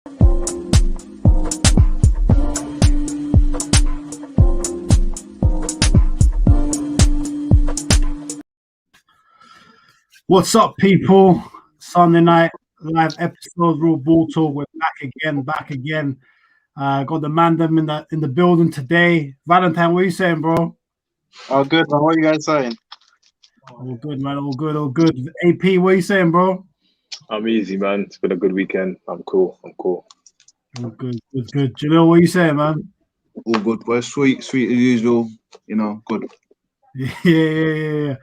What's up, people? Sunday night live episode, Real Ball Talk. We're back again. Got the mandem in the building today. Valentine, what are you saying, bro? Oh, good, man. What are you guys saying? All good, man. All good. AP, what are you saying, bro? I'm easy, man. It's been a good weekend. I'm cool. All good. Jalil, what are you saying, man? All good, boy. Sweet as usual. You know, good. Yeah.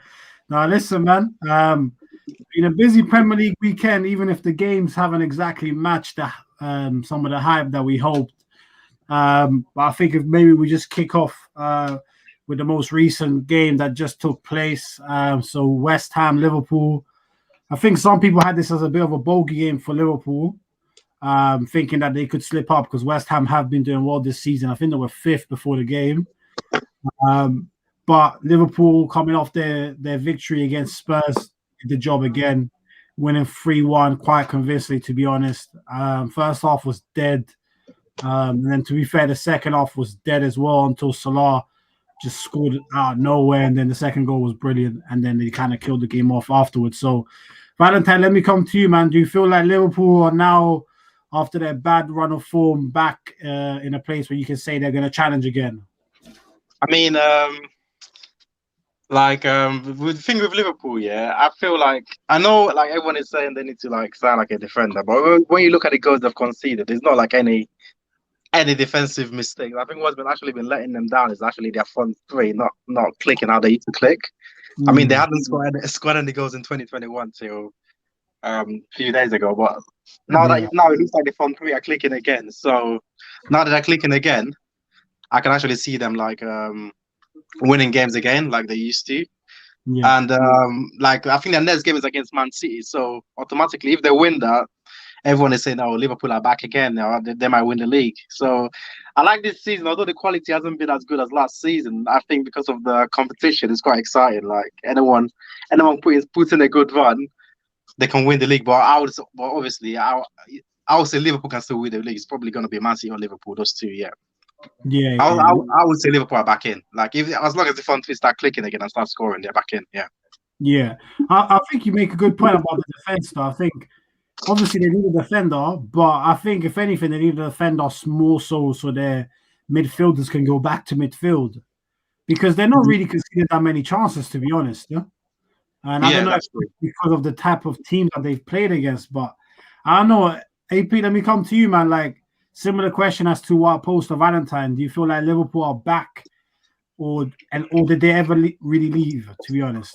Now, listen, man. Been a busy Premier League weekend, even if the games haven't exactly matched some of the hype that we hoped. But I think if maybe we just kick off with the most recent game that just took place. So West Ham, Liverpool. I think some people had this as a bit of a bogey game for Liverpool, thinking that they could slip up because West Ham have been doing well this season. I think they were 5th before the game. But Liverpool coming off their victory against Spurs did the job again, winning 3-1 quite convincingly, to be honest. First half was dead. And then to be fair, the second half was dead as well until Salah just scored out of nowhere. And then the second goal was brilliant. And then they kind of killed the game off afterwards. So, Valentine, let me come to you, man. Do you feel like Liverpool are now, after their bad run of form, back in a place where you can say they're going to challenge again? I mean, with the thing with Liverpool, yeah, I feel like I know, like everyone is saying they need to like sound like a defender, but when you look at the goals they've conceded, there's not like any defensive mistakes. I think what's been letting them down is actually their front three not clicking how they used to click. I mean, they hadn't scored any goals in 2021 till a few days ago, but now it looks like the front three are clicking again. So now that they're clicking again, I can actually see them like winning games again like they used to. Yeah. And I think their next game is against Man City. So automatically, if they win that, everyone is saying, "Oh, Liverpool are back again. They might win the league." So I like this season, although the quality hasn't been as good as last season. I think because of the competition, it's quite exciting. Like anyone puts in a good run, they can win the league. But obviously, I would say Liverpool can still win the league. It's probably going to be Man City or Liverpool, those two. Yeah. I would say Liverpool are back in. Like as long as the front three start clicking again and start scoring, they're back in. Yeah. Yeah, I think you make a good point about the defense. Though I think obviously they need a defender, but I think if anything they need a defender more so their midfielders can go back to midfield because they're not really conceding that many chances, to be honest. Yeah, and I don't know if it's because of the type of team that they've played against, but I don't know. AP, let me come to you, man. Like. Similar question as to what I posed to Valentine. Do you feel like Liverpool are back, or did they ever really leave? To be honest,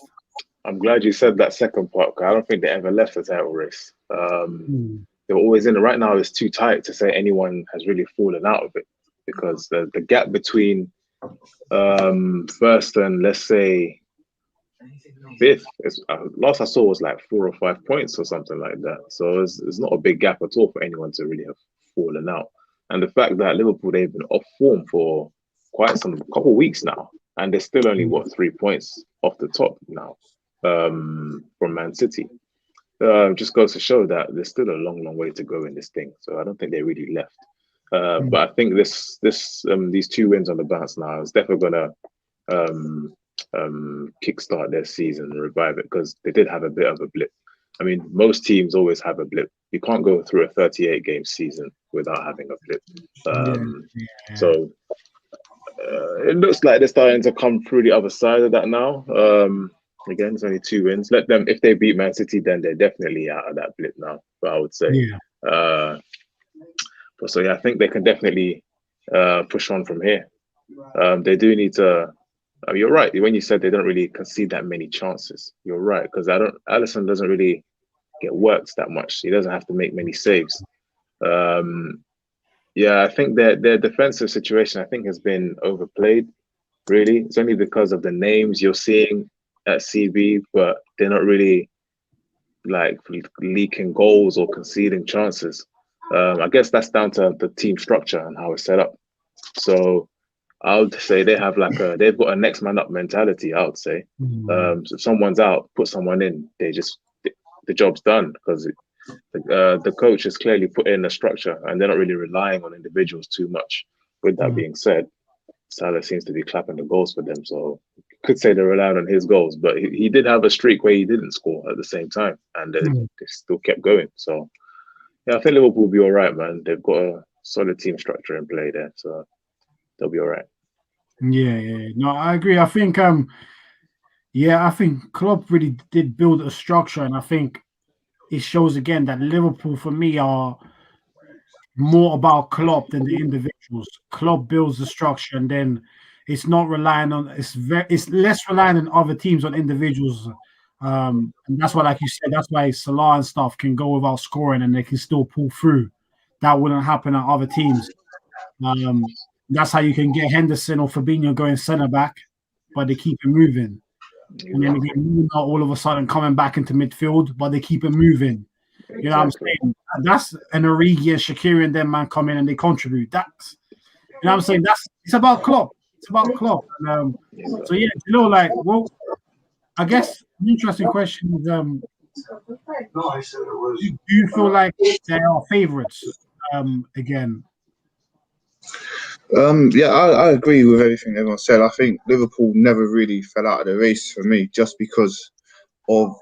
I'm glad you said that second part. Cause I don't think they ever left the title race. They were always in it. Right now, it's too tight to say anyone has really fallen out of it because the gap between first and let's say 5th, last I saw was like 4 or 5 points or something like that. So it's not a big gap at all for anyone to really have fallen out. And the fact that Liverpool, they've been off form for couple weeks now, and they're still only 3 points off the top now from Man City. Just goes to show that there's still a long way to go in this thing. So I don't think they really left. But I think these 2 wins on the bounce now is definitely gonna kickstart their season and revive it because they did have a bit of a blip. I mean, most teams always have a blip. You can't go through a 38-game season without having a blip. So it looks like they're starting to come through the other side of that now. Again, it's only 2 wins. Let them, if they beat Man City, then they're definitely out of that blip now. But I would say, I think they can definitely push on from here. They do need to. You're right when you said they don't really concede that many chances. You're right because Alisson doesn't really get worked that much. He doesn't have to make many saves. I think their defensive situation has been overplayed. Really, it's only because of the names you're seeing at CB, but they're not really like leaking goals or conceding chances. I guess that's down to the team structure and how it's set up. So I would say they've got a next man up mentality. I would say, so if someone's out, put someone in. The job's done because The coach has clearly put in a structure, and they're not really relying on individuals too much. With that being said, Salah seems to be clapping the goals for them, so could say they're relying on his goals. But he did have a streak where he didn't score at the same time, and they still kept going. So yeah, I think Liverpool will be all right, man. They've got a solid team structure in play there, so they'll be all right. Yeah. No, I agree. I think I think Klopp really did build a structure, and I think it shows again that Liverpool, for me, are more about Klopp than the individuals. Klopp builds the structure, and then it's not relying on it's less reliant on other teams, on individuals. And that's why, like you said, that's why Salah and stuff can go without scoring and they can still pull through. That wouldn't happen at other teams. That's how you can get Henderson or Fabinho going centre back, but they keep it moving. And then again, all of a sudden coming back into midfield, but they keep it moving. You know what I'm saying? That's an Origi and Shaqiri and them man come in and they contribute. That's, you know what I'm saying? It's about Klopp. It's about Klopp. And, so yeah, well, I guess an interesting question is, do you feel like they are favourites again? I agree with everything everyone said. I think Liverpool never really fell out of the race for me, just because of,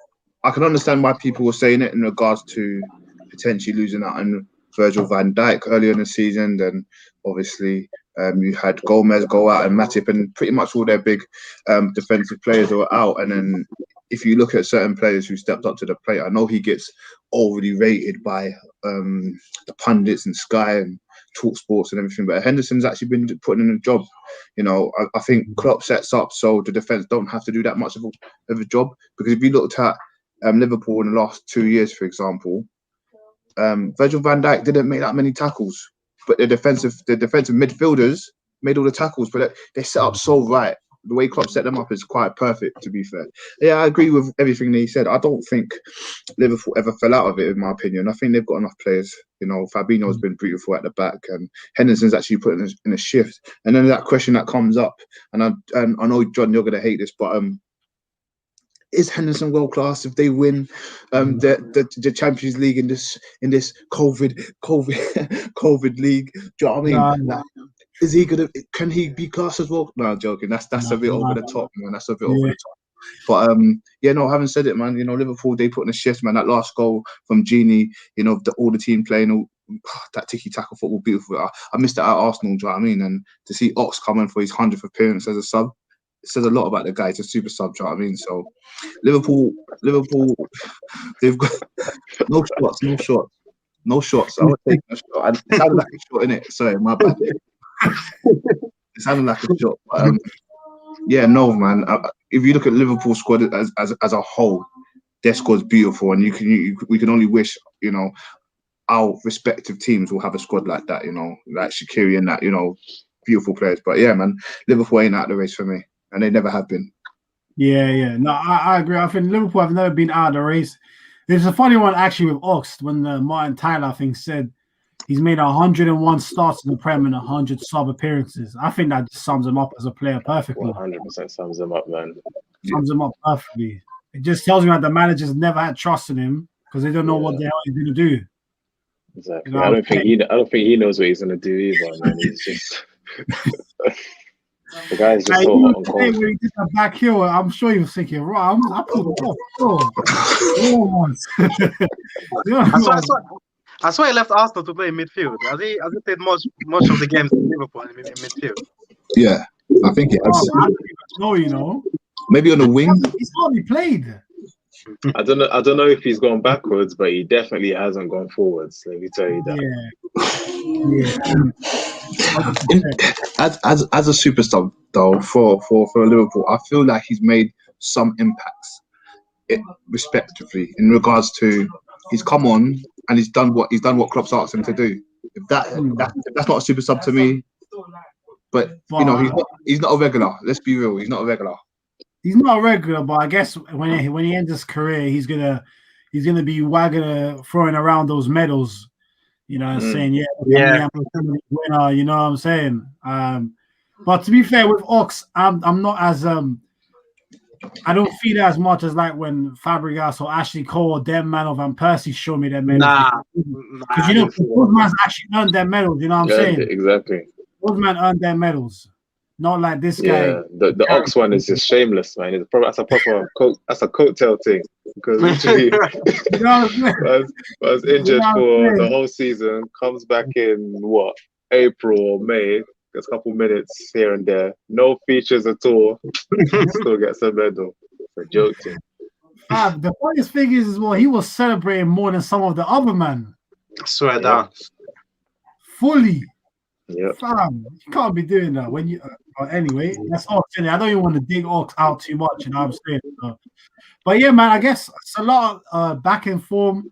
I can understand why people were saying it in regards to potentially losing out on Virgil van Dijk earlier in the season. Then obviously you had Gomez go out and Matip, and pretty much all their big defensive players were out. And then if you look at certain players who stepped up to the plate, I know he gets overly rated by the pundits and Sky and Talk Sports and everything, but Henderson's actually been putting in a job. You know, I think Klopp sets up so the defense don't have to do that much of a job, because if you looked at Liverpool in the last 2 years, for example, Virgil van Dijk didn't make that many tackles, but the defensive midfielders made all the tackles. But they set up so right. The way Klopp set them up is quite perfect, to be fair. Yeah, I agree with everything that he said. I don't think Liverpool ever fell out of it, in my opinion. I think they've got enough players. You know, Fabinho's been beautiful at the back, and Henderson's actually put in a shift. And then that question that comes up, and I know, John, you're going to hate this, but is Henderson world class if they win the Champions League in this COVID league? Do you know what I mean? Is he gonna? Can he be classed as well? No, I'm joking. That's a bit over the top, man. That's a bit over the top. But having said it, man, Liverpool, they put in a shift, man. That last goal from Gini, all the team playing that tiki-taka football, beautiful. I missed it at Arsenal. Do you know what I mean? And to see Ox come in for his 100th appearance as a sub, it says a lot about the guy. It's a super sub. Do you know what I mean? So Liverpool, they've got no shots. I would take a shot. It sounded like a shot, innit? Sorry, my bad. It sounded like a shot. But, no, man. If you look at Liverpool squad as a whole, their squad's beautiful, and we can only wish, our respective teams will have a squad like that, like Shaqiri and that, beautiful players. But yeah, man, Liverpool ain't out of the race for me, and they never have been. Yeah. No, I agree. I think Liverpool have never been out of the race. There's a funny one actually with Ox when Martin Tyler, I think, said he's made 101 starts in the Prem and 100 sub appearances. I think that just sums him up as a player perfectly. 100% sums him up, man. Sums him up perfectly. It just tells me that the managers never had trust in him because they don't know what the hell he's going to do. Exactly. I don't think he knows what he's going to do either, man. He's just... The guy's just so hot and cold. When he did that back heel, I'm sure he was thinking, right, I pulled it off. I swear he left Arsenal to play in midfield. Has he played much of the games in Liverpool in midfield? Yeah, I think it has. I don't even know, Maybe on the wing. He's hardly played. I don't know if he's gone backwards, but he definitely hasn't gone forwards. Let me tell you that. As a superstar though for Liverpool, I feel like he's made some impacts, respectively, in regards to he's come on and he's done what Klopp's asked him to do. If that's not a super sub to me, but he's not a regular. Let's be real, he's not a regular. He's not a regular, but I guess when he ends his career, he's gonna be throwing around those medals, saying winner, you know what I'm saying. But to be fair with Ox, I'm not as I don't feel it as much as like when Fabregas or Ashley Cole or them man or Van Persie show me their medals. Because those man's actually earned their medals. You know what I'm saying? Exactly. Those men earned their medals, not like this guy. Yeah, the Ox one is just shameless, man. It's probably that's a coattail thing because literally, You know what I'm saying? was injured what I'm for the saying? whole season. Comes back in what April or May. Gets a couple minutes here and there. No features at all. Still gets a medal. It's a joke thing. The funniest thing is as well, he was celebrating more than some of the other men. I swear down. Fully. Yeah. Fam, you can't be doing that when you. Anyway, that's Ox. I don't even want to dig Ox out too much. You know what I'm saying? But yeah, man, I guess it's a lot back in form.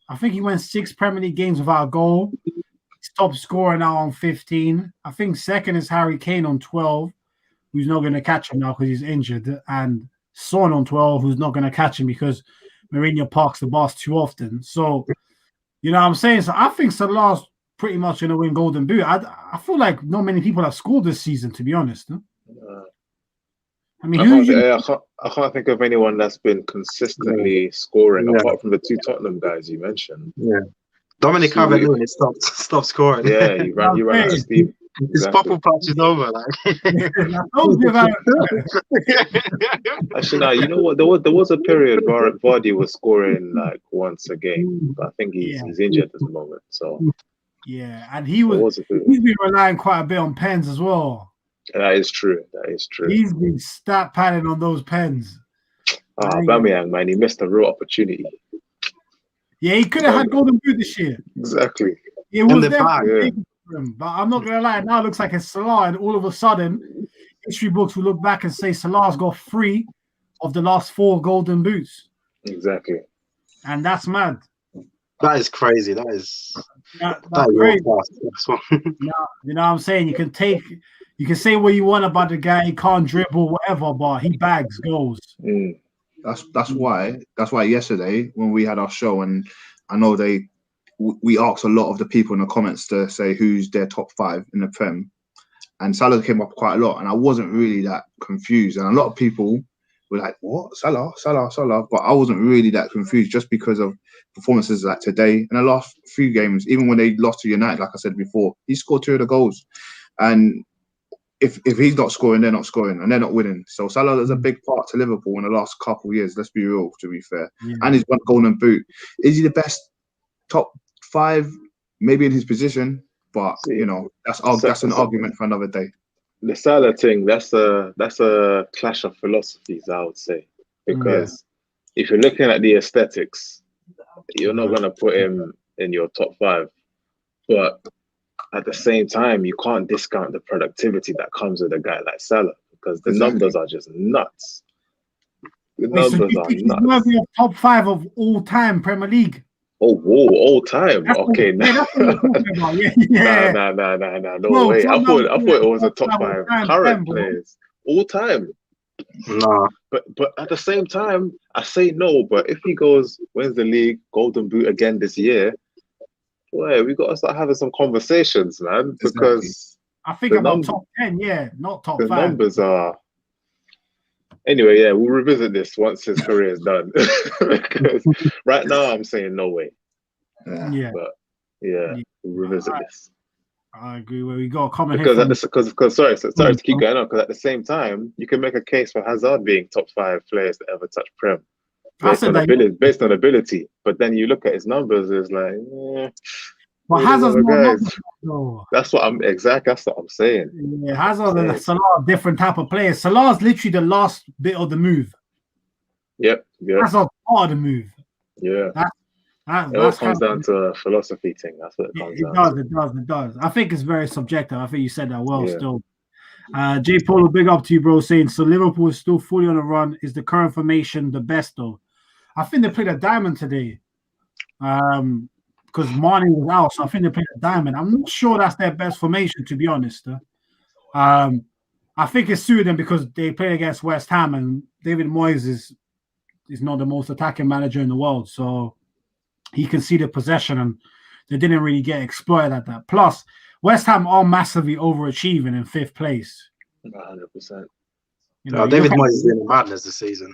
I think he went 6 Premier League games without a goal. He's top scorer now on 15. I think second is Harry Kane on 12, who's not going to catch him now because he's injured, and Son on 12, who's not going to catch him because Mourinho parks the bus too often. So, you know what I'm saying? So I think Salah's pretty much going to win Golden Boot. I feel like not many people have scored this season, to be honest. Huh? I mean, I can't think of anyone that's been consistently scoring apart from the 2 Tottenham guys you mentioned. Yeah. Dominic Calvert-Lewin stopped scoring. Yeah, he ran out of steam. His bubble patch is over. Like. Actually, no, you know what? There was a period where Vardy was scoring like once a game, but I think he's injured at the moment. So yeah, and he's been relying quite a bit on pens as well. That is true. He's been stat padding on those pens. Aubameyang, man, he missed a real opportunity. Yeah, he could have had Golden Boot this year. Exactly. It was there. But I'm not going to lie, now it looks like it's Salah, and all of a sudden, history books will look back and say Salah's got 3 of the last 4 Golden Boots. Exactly. And that's mad. That is crazy. That is crazy. You know what I'm saying? You can say what you want about the guy, he can't dribble, whatever, but he bags goals. That's why yesterday when we had our show, and I know we asked a lot of the people in the comments to say who's their top 5 in the Prem, and Salah came up quite a lot, and I wasn't really that confused, and a lot of people were like, what? Salah, but I wasn't really that confused just because of performances like today and the last few games. Even when they lost to United, like I said before, he scored 2 of the goals, and if he's not scoring, they're not scoring, and they're not winning. So Salah is a big part to Liverpool in the last couple of years. Let's be real, to be fair. Yeah. And he's won Golden Boot. Is he the best top 5? Maybe in his position, but you know that's an argument for another day. The Salah thing, that's a clash of philosophies, I would say, because if you're looking at the aesthetics, you're not gonna put him in your top 5, but at the same time, you can't discount the productivity that comes with a guy like Salah because the numbers are just nuts. The numbers are nuts. Worthy of top 5 of all time Premier League. Oh, whoa, all time. Okay, that's what we're talking about. Yeah. Nah. No way. I thought it was a top 5 current players. All time. Nah. But at the same time, I say no. But if he wins the league, Golden Boot again this year, boy, we got to start having some conversations, man. Because I think about top 10, not top 5. The numbers are. Anyway, we'll revisit this once his career is done. Because right now, I'm saying no way. But we'll revisit this. I agree. Where we got a comment because sorry to keep going on. Because at the same time, you can make a case for Hazard being top 5 players to ever touch Prem. Based on ability, but then you look at his numbers, it's like, but Hazard's more That's what I'm saying. Yeah, Hazard and Salah, different type of players. Salah's literally the last bit of the move. Yep. Hazard's part of the move. Yeah. It all comes down to a philosophy thing. That's what it comes down to. It does. I think it's very subjective. I think you said that well still. J. Polo, big up to you, bro, saying, so Liverpool is still fully on a run. Is the current formation the best, though? I think they played a diamond today because Mane was out, so I think they played a diamond. I'm not sure that's their best formation, to be honest. I think it suited them because they played against West Ham, and David Moyes is not the most attacking manager in the world, so he can see the possession, and they didn't really get exploited at that. Plus, West Ham are massively overachieving in 5th place. 100%. You know, David Moyes is doing a madness this season.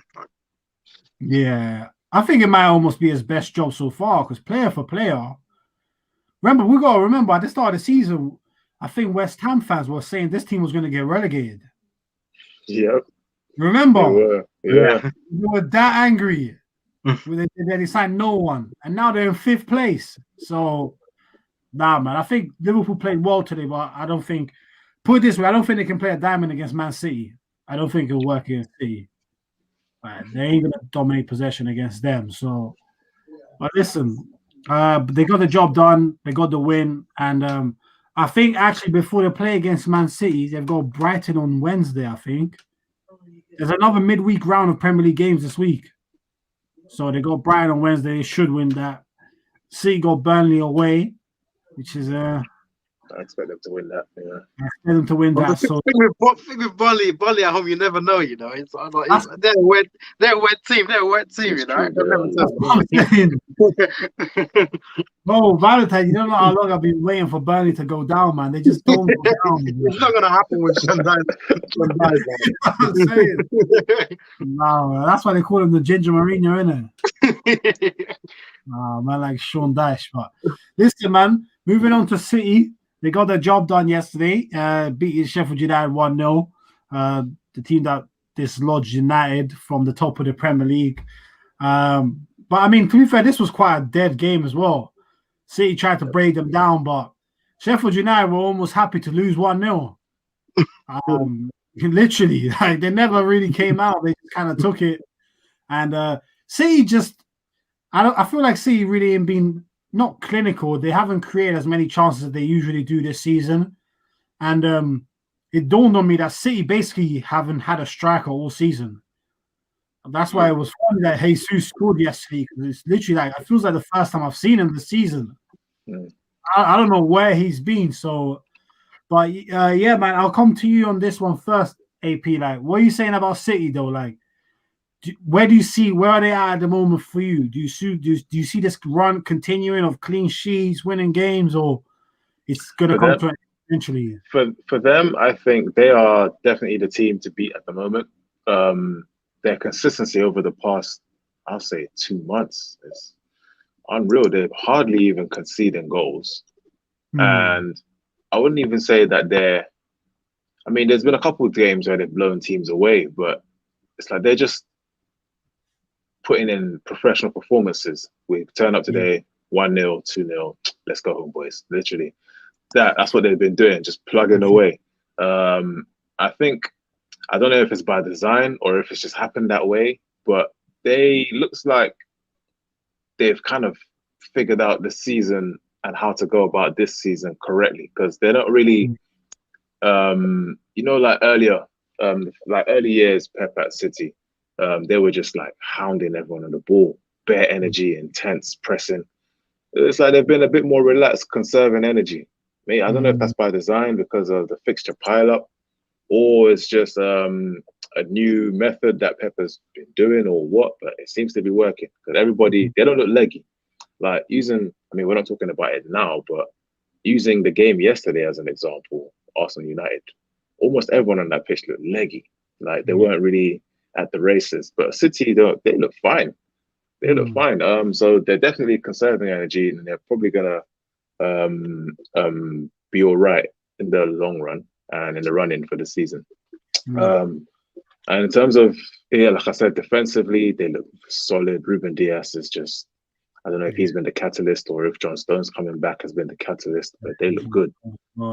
yeah, I think it might almost be his best job so far because player for player. Remember, we got to remember at the start of the season, I think West Ham fans were saying this team was going to get relegated. Yep. Remember? They were. Yeah. They were that angry. They signed no one. And now they're in 5th place. So, nah, man. I think Liverpool played well today, but I don't think, put it this way, I don't think they can play a diamond against Man City. I don't think it'll work against City. Right, they ain't going to dominate possession against them. So, but listen, they got the job done. They got the win. And I think actually before they play against Man City, they've got Brighton on Wednesday, I think. There's another midweek round of Premier League games this week. So they got Brighton on Wednesday. They should win that. City got Burnley away, which is I expect them to win that. Yeah. I expect them to win that. So Thing with Burnley at home, you never know. You know, they're a wet team. They're a wet team. It's You know, true, Bro, Valentine, you don't know how long I've been waiting for Burnley to go down, man. They just don't go down. It's not gonna happen with Shandai. I'm saying. No, man, that's why they call him the Ginger Mourinho, innit? Man, like Sean Dyche. But listen, man, moving on to City. They got their job done yesterday, beating Sheffield United 1-0. The team that dislodged United from the top of the Premier League. But I mean, to be fair, this was quite a dead game as well. City tried to break them down, but Sheffield United were almost happy to lose 1-0. Literally, like they never really came out. They just kind of took it. And City just, I feel like City really ain't been not clinical. They haven't created as many chances as they usually do this season. And it dawned on me that City basically haven't had a striker all season. That's why it was funny that Jesus scored yesterday, because it's literally like it feels like the first time I've seen him this season. I don't know where he's been. So, but yeah, man, I'll come to you on this one first, AP. Like, what are you saying about City though? Like, where are they at the moment for you? Do you see this run continuing of clean sheets, winning games, or it's going to come to an end eventually? For them, I think they are definitely the team to beat at the moment. Their consistency over the past, I'll say, 2 months is unreal. They're hardly even conceding goals. And I wouldn't even say that there's been a couple of games where they've blown teams away, but it's like they're just putting in professional performances. We turn up today, 1-0, 2-0, let's go home, boys. Literally. That's what they've been doing, just plugging away. I don't know if it's by design or if it's just happened that way, but looks like they've kind of figured out the season and how to go about this season correctly, because they're not really, like early years, Pep at City, they were just like hounding everyone on the ball, bare energy, intense pressing. It's like they've been a bit more relaxed, conserving energy. I don't know if that's by design because of the fixture pileup, or it's just a new method that Pep has been doing, or what, but it seems to be working because everybody, they don't look leggy. Like we're not talking about it now, but using the game yesterday as an example, Arsenal United, almost everyone on that pitch looked leggy. Like they weren't really at the races, but City, they look fine. They look fine. So they're definitely conserving energy, and they're probably gonna be all right in the long run and in the run-in for the season. And in terms of, like I said, defensively, they look solid. Ruben Dias is just, I don't know if he's been the catalyst or if John Stones coming back has been the catalyst, but they look good.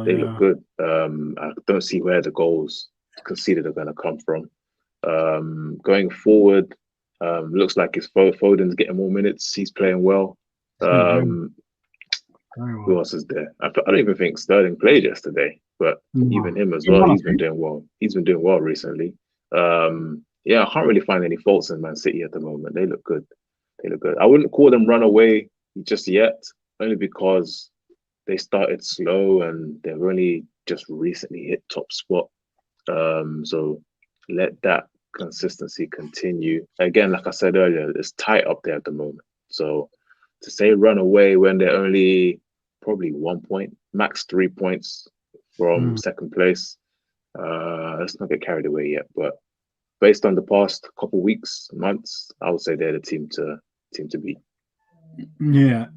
They look good. I don't see where the goals conceded are going to come from. Going forward, looks like Foden's getting more minutes. He's playing well. Who else is there? I don't even think Sterling played yesterday, but even him as well, he's been doing well. He's been doing well recently. I can't really find any faults in Man City at the moment. They look good. I wouldn't call them runaway just yet, only because they started slow and they've only just recently hit top spot. So let that consistency continue. Again, like I said earlier, it's tight up there at the moment. So to say run away when they're only probably 1 point, max 3 points from second place, let's not get carried away yet. But based on the past couple weeks, months, I would say they're the team to beat. Yeah.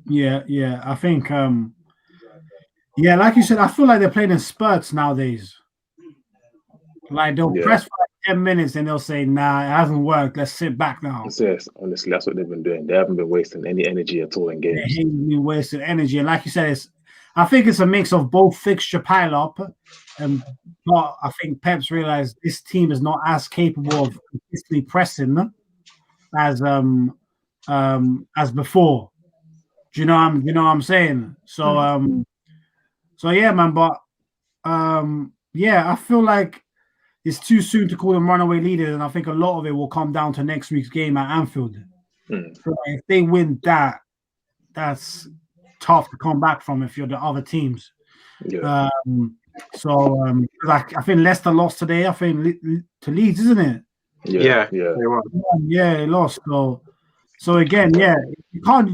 I think, like you said, I feel like they're playing in spurts nowadays. Like they'll press for like 10 minutes and they'll say, "Nah, it hasn't worked. Let's sit back now." Yes, honestly, that's what they've been doing. They haven't been wasting any energy at all in games. They haven't been wasting energy, and like you said, I think it's a mix of both fixture pile up, but I think Pep's realized this team is not as capable of consistently pressing as before. Do you know what I'm saying? So yeah, man. But I feel like it's too soon to call them runaway leaders, and I think a lot of it will come down to next week's game at Anfield. So if they win that, that's tough to come back from if you're the other teams. I think Leicester lost today. I think to Leeds, isn't it? Yeah. They lost. So again, you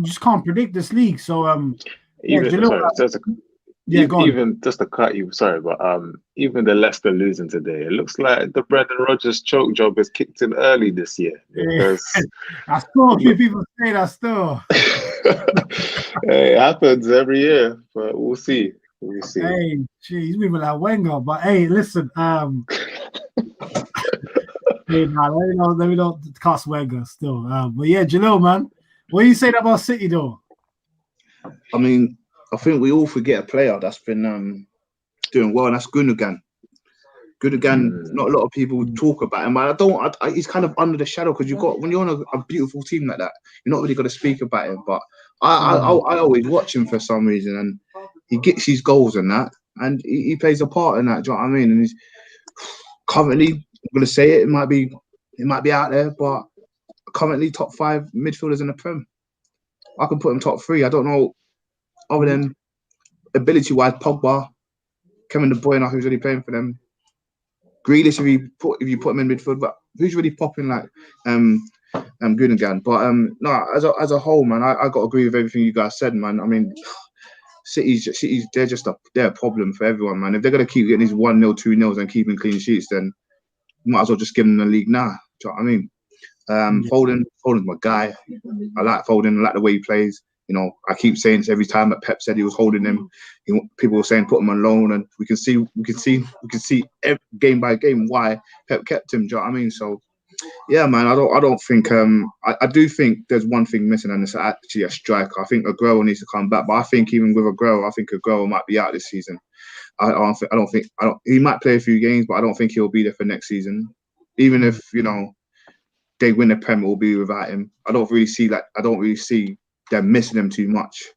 just can't predict this league. So even just to cut you, sorry, but even the Leicester losing today, it looks like the Brendan Rodgers choke job is kicked in early this year. Because I saw a few people say that still. It happens every year, but we'll see. Hey, he's moving like Wenger, but hey, listen, let me not cast Wenger still. But yeah, Jalil, man, what are you saying about City though? I mean, I think we all forget a player that's been doing well, and that's Gundogan. Not a lot of people talk about him. He's kind of under the shadow because when you're on a beautiful team like that, you're not really going to speak about him. But I always watch him for some reason, and he gets his goals and that, and he plays a part in that. Do you know what I mean? And he's currently, I'm going to say it might be out there, but currently top 5 midfielders in the Prem. I can put him top 3. I don't know, other than ability-wise, Pogba, Kevin De Bruyne, who's really playing for them. Grealish, if you put him in midfield, but who's really popping like Gundogan? But no, as a whole, man, I got to agree with everything you guys said, man. I mean, City's they're a problem for everyone, man. If they're gonna keep getting these 1-0, 2-0s and keeping clean sheets, then you might as well just give them the league now. Do you know what I mean? Foden's my guy. I like Foden. I like the way he plays. You know, I keep saying this every time that Pep said he was holding him. People were saying put him on loan, and we can see every, game by game why Pep kept him. Do you know what I mean? So, yeah, man, I don't think I do think there's one thing missing, and it's actually a striker. I think Aguero needs to come back, but I think even with Aguero, I think Aguero might be out this season. I don't think he might play a few games, but I don't think he'll be there for next season. Even if they win the Prem, it will be without him. I don't really see they're missing him too much.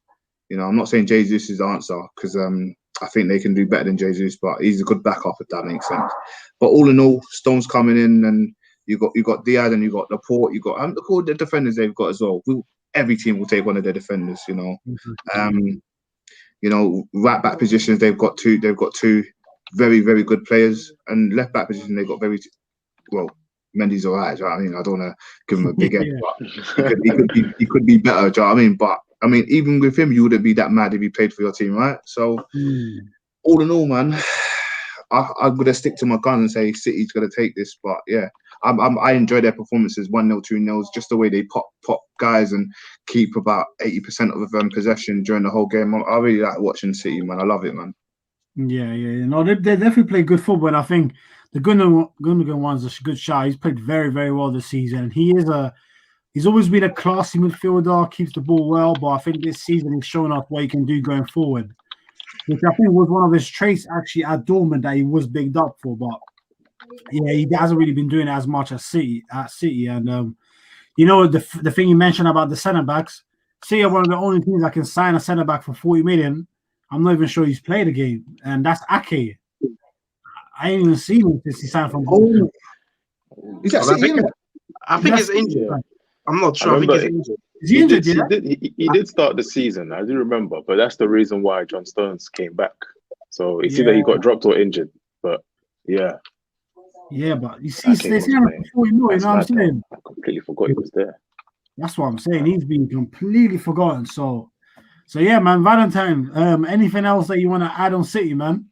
I'm not saying Jesus is the answer because I think they can do better than Jesus, but he's a good backup if that makes sense. But all in all, Stone's coming in, and you got Etihad, and you got Laporte, you got look all the defenders they've got as well. Every team will take one of their defenders. Right back positions they've got two very, very good players, and left back position they've got very well. Mendy's alright. Do you know what I mean? I don't want to give him a big head, but he could be better. Do you know what I mean? But I mean, even with him, you wouldn't be that mad if he played for your team, right? So, all in all, man, I'm gonna stick to my gun and say City's gonna take this. But yeah, I enjoy their performances, 1-0, 2-0, just the way they pop guys and keep about 80% of them possession during the whole game. I really like watching City, man. I love it, man. Yeah. No, they definitely play good football, and I think the Gundogan one's a good shot. He's played very, very well this season, and he's always been a classy midfielder, keeps the ball well, but I think this season he's shown us what he can do going forward, which I think was one of his traits actually at Dortmund that he was bigged up for. But yeah, he hasn't really been doing it as much as City. And the thing you mentioned about the centre backs, City are one of the only teams that can sign a centre back for 40 million. I'm not even sure he's played a game, and that's Ake. I ain't even seen him since he signed from. Is that City? I think he's injured. Yeah. I'm not sure. I think he's injured. Is he injured? He did start the season. I do remember, but that's the reason why John Stones came back. So it's either he got dropped or injured. But yeah. Yeah, but you see, they see him before you know what I'm saying? I completely forgot he was there. That's what I'm saying. He's been completely forgotten. So yeah, man. Valentine. Anything else that you want to add on City, man?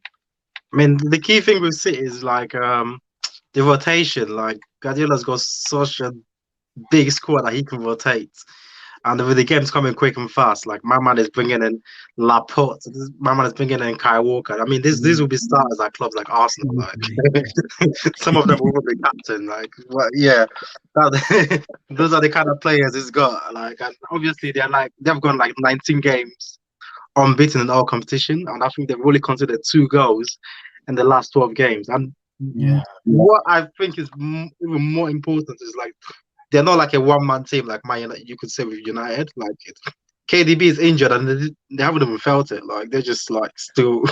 I mean, the key thing with City is like the rotation. Like Guardiola's got such a big squad that he can rotate. And with the games coming quick and fast, like my man is bringing in Laporte, my man is bringing in Kai Walker. I mean, these will be starters at clubs like Arsenal. Like some of them will be captain. Like, well, yeah, those are the kind of players he's got. Like, and obviously they've gone like 19 games unbeaten in all competition, and I think they've really considered 2 goals in the last 12 games. And what I think is even more important is like, they're not like a one-man team like Man United, you could say with United. Like KDB is injured and they haven't even felt it. Like they're just like still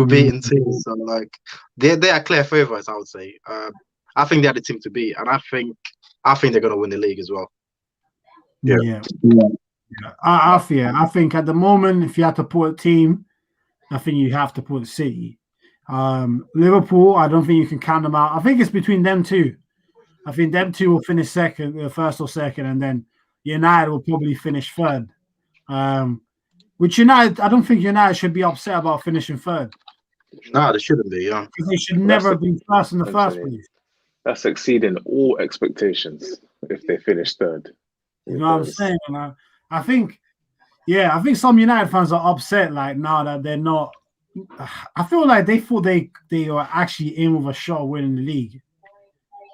beating teams. So like they are clear favourites, I would say. I think they're the team to beat, and I think they're gonna win the league as well. Yeah. I think at the moment, if you had to put a team, I think you have to put City. Liverpool, I don't think you can count them out. I think it's between them two. I think them two will finish first or second, and then United will probably finish third. Which United, I don't think United should be upset about finishing third. No, they shouldn't be. Yeah, they should never have been first in the first place. That's exceeding all expectations if they finish third. You know what I'm saying? I think some United fans are upset like now that they're not. I feel like they thought they were actually in with a shot of winning the league.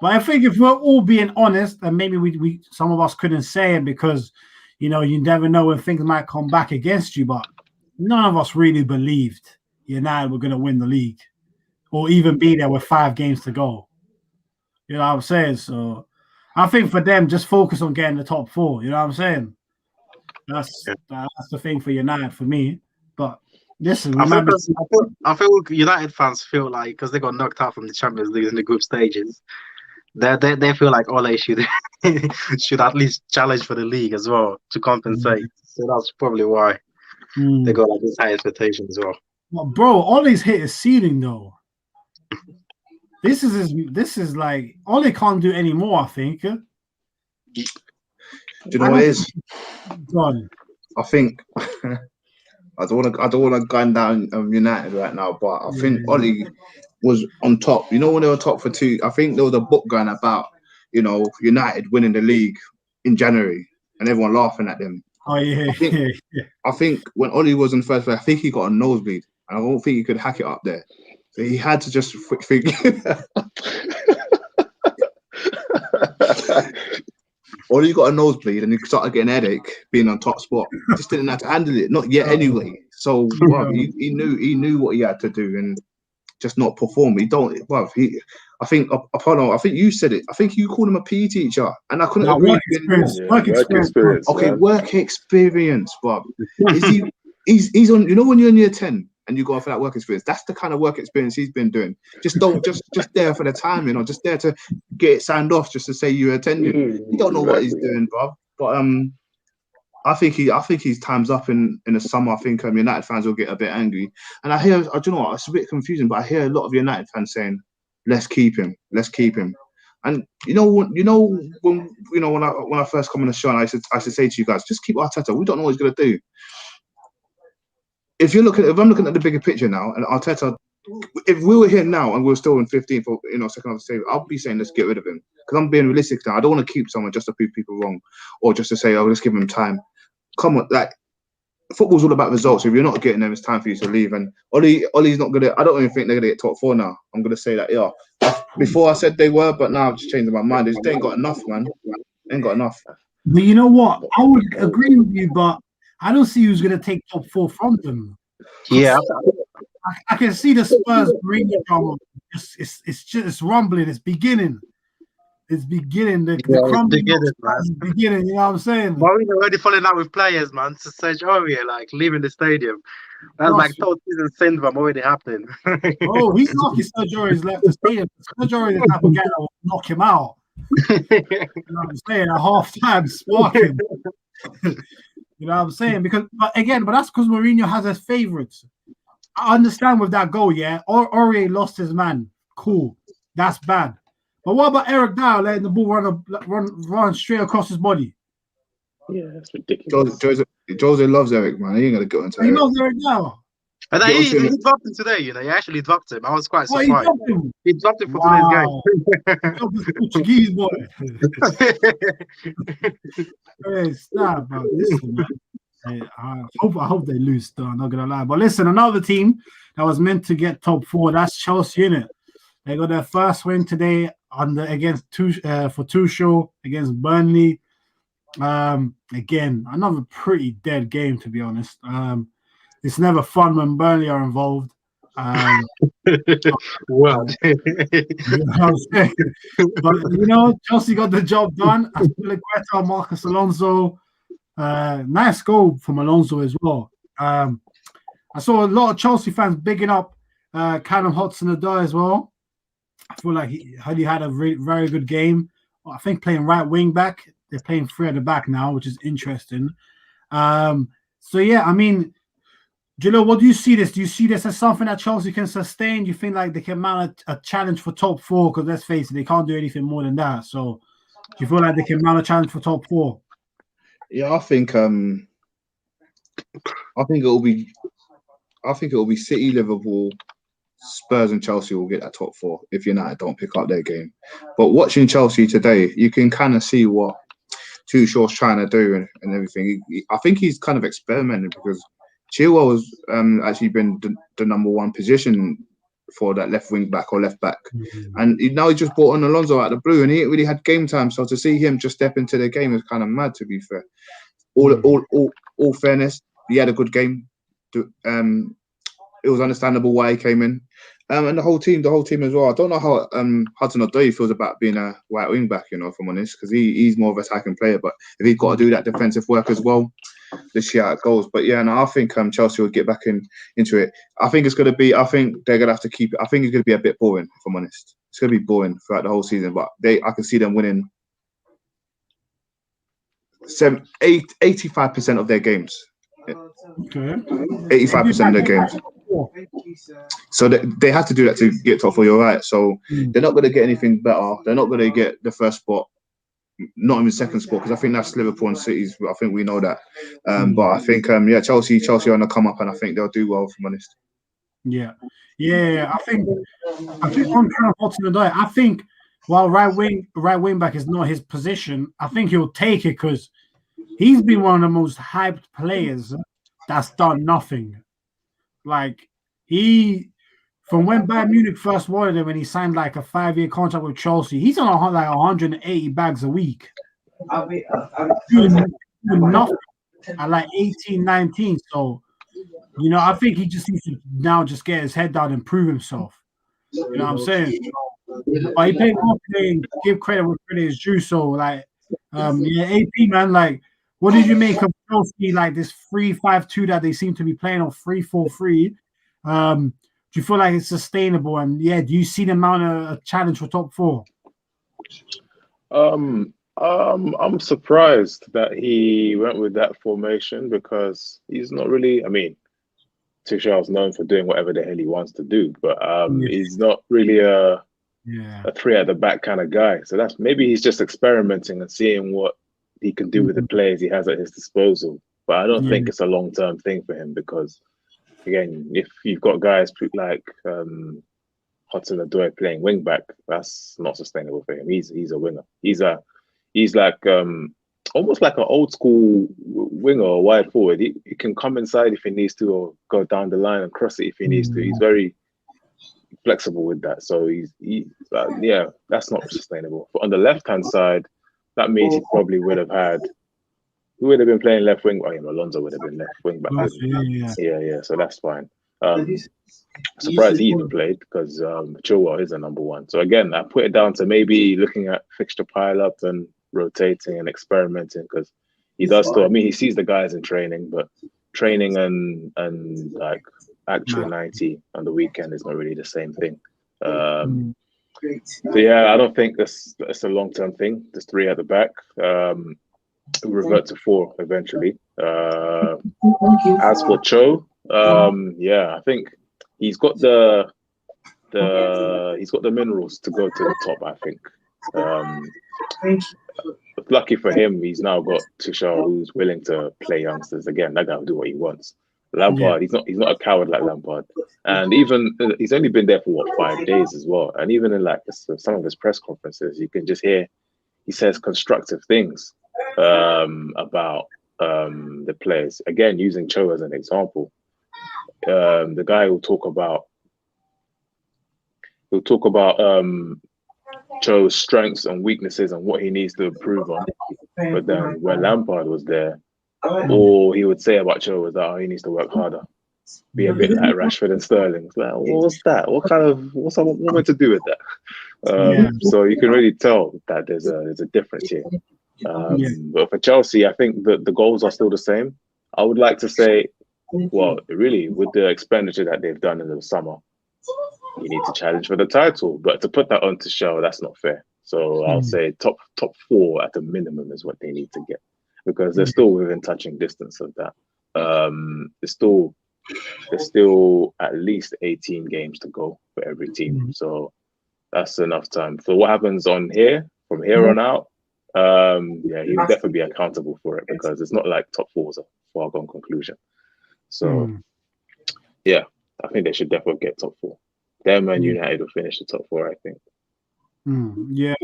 But I think if we're all being honest, and maybe we some of us couldn't say it because, you know, you never know when things might come back against you, but none of us really believed United were going to win the league or even be there with 5 games to go. You know what I'm saying? So I think for them, just focus on getting the top 4. You know what I'm saying? That's the thing for United for me. But listen, I feel United fans feel like because they got knocked out from the Champions League in the group stages, they feel like Ole should at least challenge for the league as well to compensate. So that's probably why they got like this high expectation as well. Well, bro, Ole's hit his ceiling though. This is like Ole can't do any more. I think. Do you know what it is? I think I don't want to gun down United right now, but I think Ole was on top. You know when they were top for 2, I think there was a book going about, you know, United winning the league in January and everyone laughing at them. Oh yeah, I think when Ole was in first place, I think he got a nosebleed, and I don't think he could hack it up there. So he had to just think. Or you got a nosebleed and you started getting a headache being on top spot. Just didn't have to handle it, not yet anyway. So he knew what he had to do and just not perform. I think you said it. I think you called him a PE teacher, and I couldn't agree. Work experience. Okay, work experience, Bob. He's on. You know when you're in year 10 and you go for that work experience, that's the kind of work experience he's been doing. Just there for the time, you know, just there to get it signed off, just to say you attended. You don't know what he's doing, Bob. But I think his time's up in the summer. I think United fans will get a bit angry, and I hear, I don't know, it's a bit confusing, but I hear a lot of United fans saying, "Let's keep him." And when I first come on the show, and I should say to you guys, just keep Arteta. We don't know what he's gonna do. If I'm looking at the bigger picture now, and Arteta, if we were here now and we were still in 15th or second half of the table, I'll be saying let's get rid of him because I'm being realistic now. I don't want to keep someone just to prove people wrong or just to say, oh, let's give him time. Come on, like football's all about results. If you're not getting them, it's time for you to leave. And Ole's not gonna. I don't even think they're gonna get top 4 now. I'm gonna say that. Yeah, before I said they were, but now I've just changed my mind. They ain't got enough, man. They ain't got enough. But you know what? I would agree with you, but I don't see who's gonna take top 4 from them. Yeah, I can see the Spurs Mourinho drama. It's just rumbling. It's beginning. It's beginning. The beginning. You know what I'm saying? Mourinho already falling out with players, man. To Serge Aurier, like leaving the stadium. That's like third season syndrome already happening. Oh, he's lucky Serge Aurier's left the stadium. Serge Aurier is the type of guy that will knock him out. You know what I'm saying? At half-time, sparking. You know what I'm saying? But that's because Mourinho has his favourites. I understand with that goal, yeah. Aurier lost his man. Cool. That's bad. But what about Eric Dyer letting the ball run straight across his body? Yeah, that's ridiculous. Jose loves Eric, man. He ain't gonna go into. He loves Eric Dyer. And Get he, onto he him. dropped him today, you know. He actually dropped him. I was quite What, he surprised. dropped him? He dropped him for Wow. today's Dropped this Portuguese boy. game. Hey, stop, bro. Listen, man. Hey, I hope they lose, though. I'm not gonna lie. But listen, another team that was meant to get top 4, that's Chelsea, innit? They got their first win today against Tuchel against Burnley. Again, another pretty dead game, to be honest. It's never fun when Burnley are involved. Well, You know what I'm saying? But Chelsea got the job done. Aspilicueta, Marcus Alonso, nice goal from Alonso as well. I saw a lot of Chelsea fans bigging up Callum Hudson-Odoi as well. I feel like he had a very good game. I think playing right wing back. They're playing 3 at the back now, which is interesting. So yeah, I mean, Gillo, what do you see this? Do you see this as something that Chelsea can sustain? Do you think like they can mount a challenge for top 4? Because let's face it, they can't do anything more than that. So do you feel like they can mount a challenge for top 4? Yeah, I think it'll be City, Liverpool, Spurs, and Chelsea will get that top 4 if United don't pick up their game. But watching Chelsea today, you can kind of see what Tuchel's trying to do and everything. I think he's kind of experimenting because Chilwell has actually been the number 1 position for that left wing back or left back, and now he just brought on Alonso out of the blue, and he ain't really had game time. So to see him just step into the game is kind of mad, to be fair. All fairness, he had a good game. It was understandable why he came in, and the whole team as well. I don't know how Hudson-Odoi feels about being a right wing back, if I'm honest, because he's more of an attacking player. But if he's got to do that defensive work as well, let's see how it goes. But yeah, no, I think Chelsea will get back into it. I think they're going to have to keep it. I think it's going to be a bit boring, if I'm honest. It's going to be boring throughout the whole season. But I can see them winning 85% of their games. Okay. 85% of their games. So they have to do that to get top 4. You're right. So they're not going to get anything better. They're not going to get the first spot, not even second spot, because I think that's Liverpool and City's. I think we know that. But I think Chelsea are on the come up, and I think they'll do well, if I'm honest. Yeah. I think on Hudson-Odoi, I think while right wing back is not his position, I think he'll take it because he's been one of the most hyped players that's done nothing. Like from when Bayern Munich first wanted him, when he signed like a 5-year contract with Chelsea, he's on like 180 bags a week. Doing nothing at like 18, 19. So, I think he just needs to now just get his head down and prove himself. You know what I'm saying? But he played well today and give credit where credit is due. So, like, AP, man, like, what did you make of Chelsea, like this 3-5-2 that they seem to be playing, or 3-4-3? Do you feel like it's sustainable? And do you see them mount a challenge for top 4? I'm surprised that he went with that formation because he's not really. I mean, Tuchel's known for doing whatever the hell he wants to do, but he's not really a 3 at the back kind of guy. So that's maybe he's just experimenting and seeing what he can do with the players he has at his disposal. But I don't think it's a long-term thing for him because, again, if you've got guys like Hudson-Odoi playing wing back, that's not sustainable for him. He's a winger. He's like almost like an old school winger or wide forward. He can come inside if he needs to, or go down the line and cross it if he needs to. He's very flexible with that. So that's not sustainable. But on the left-hand side, that means he probably would have had. Who would have been playing left wing? Alonso would have been left wing back. Yeah. So that's fine. Surprised he even played because Chilwell is the number 1. So again, I put it down to maybe looking at fixture pile up and rotating and experimenting because he does still. I mean, he sees the guys in training, but training and like actual 90 on the weekend is not really the same thing. So yeah, I don't think that's a long-term thing. There's 3 at the back. We'll revert to 4 eventually. As for Cho, I think he's got the minerals to go to the top. I think. Lucky for him, he's now got Tuchel who's willing to play youngsters again. That guy will do what he wants. Lampard, he's not a coward like Lampard, and even he's only been there for what 5 days as well. And even in like some of his press conferences, you can just hear he says constructive things about the players. Again, using Cho as an example, the guy will talk about Cho's strengths and weaknesses and what he needs to improve on. But then when Lampard was there, all he would say about Cho was that he needs to work harder, be a bit like Rashford and Sterling. It's like, what's that? What's someone meant to do with that? So you can really tell that there's a difference here. But for Chelsea, I think the goals are still the same. I would like to say, well, really, with the expenditure that they've done in the summer, you need to challenge for the title. But to put that onto show, that's not fair. So I'll say top 4 at the minimum is what they need to get, because they're still within touching distance of that. There's still at least 18 games to go for every team. So that's enough time. So what happens from here on out, he'll definitely be accountable for it, because it's not like top 4 is a foregone conclusion. So I think they should definitely get top 4. Them and United will finish the top 4, I think. Yeah.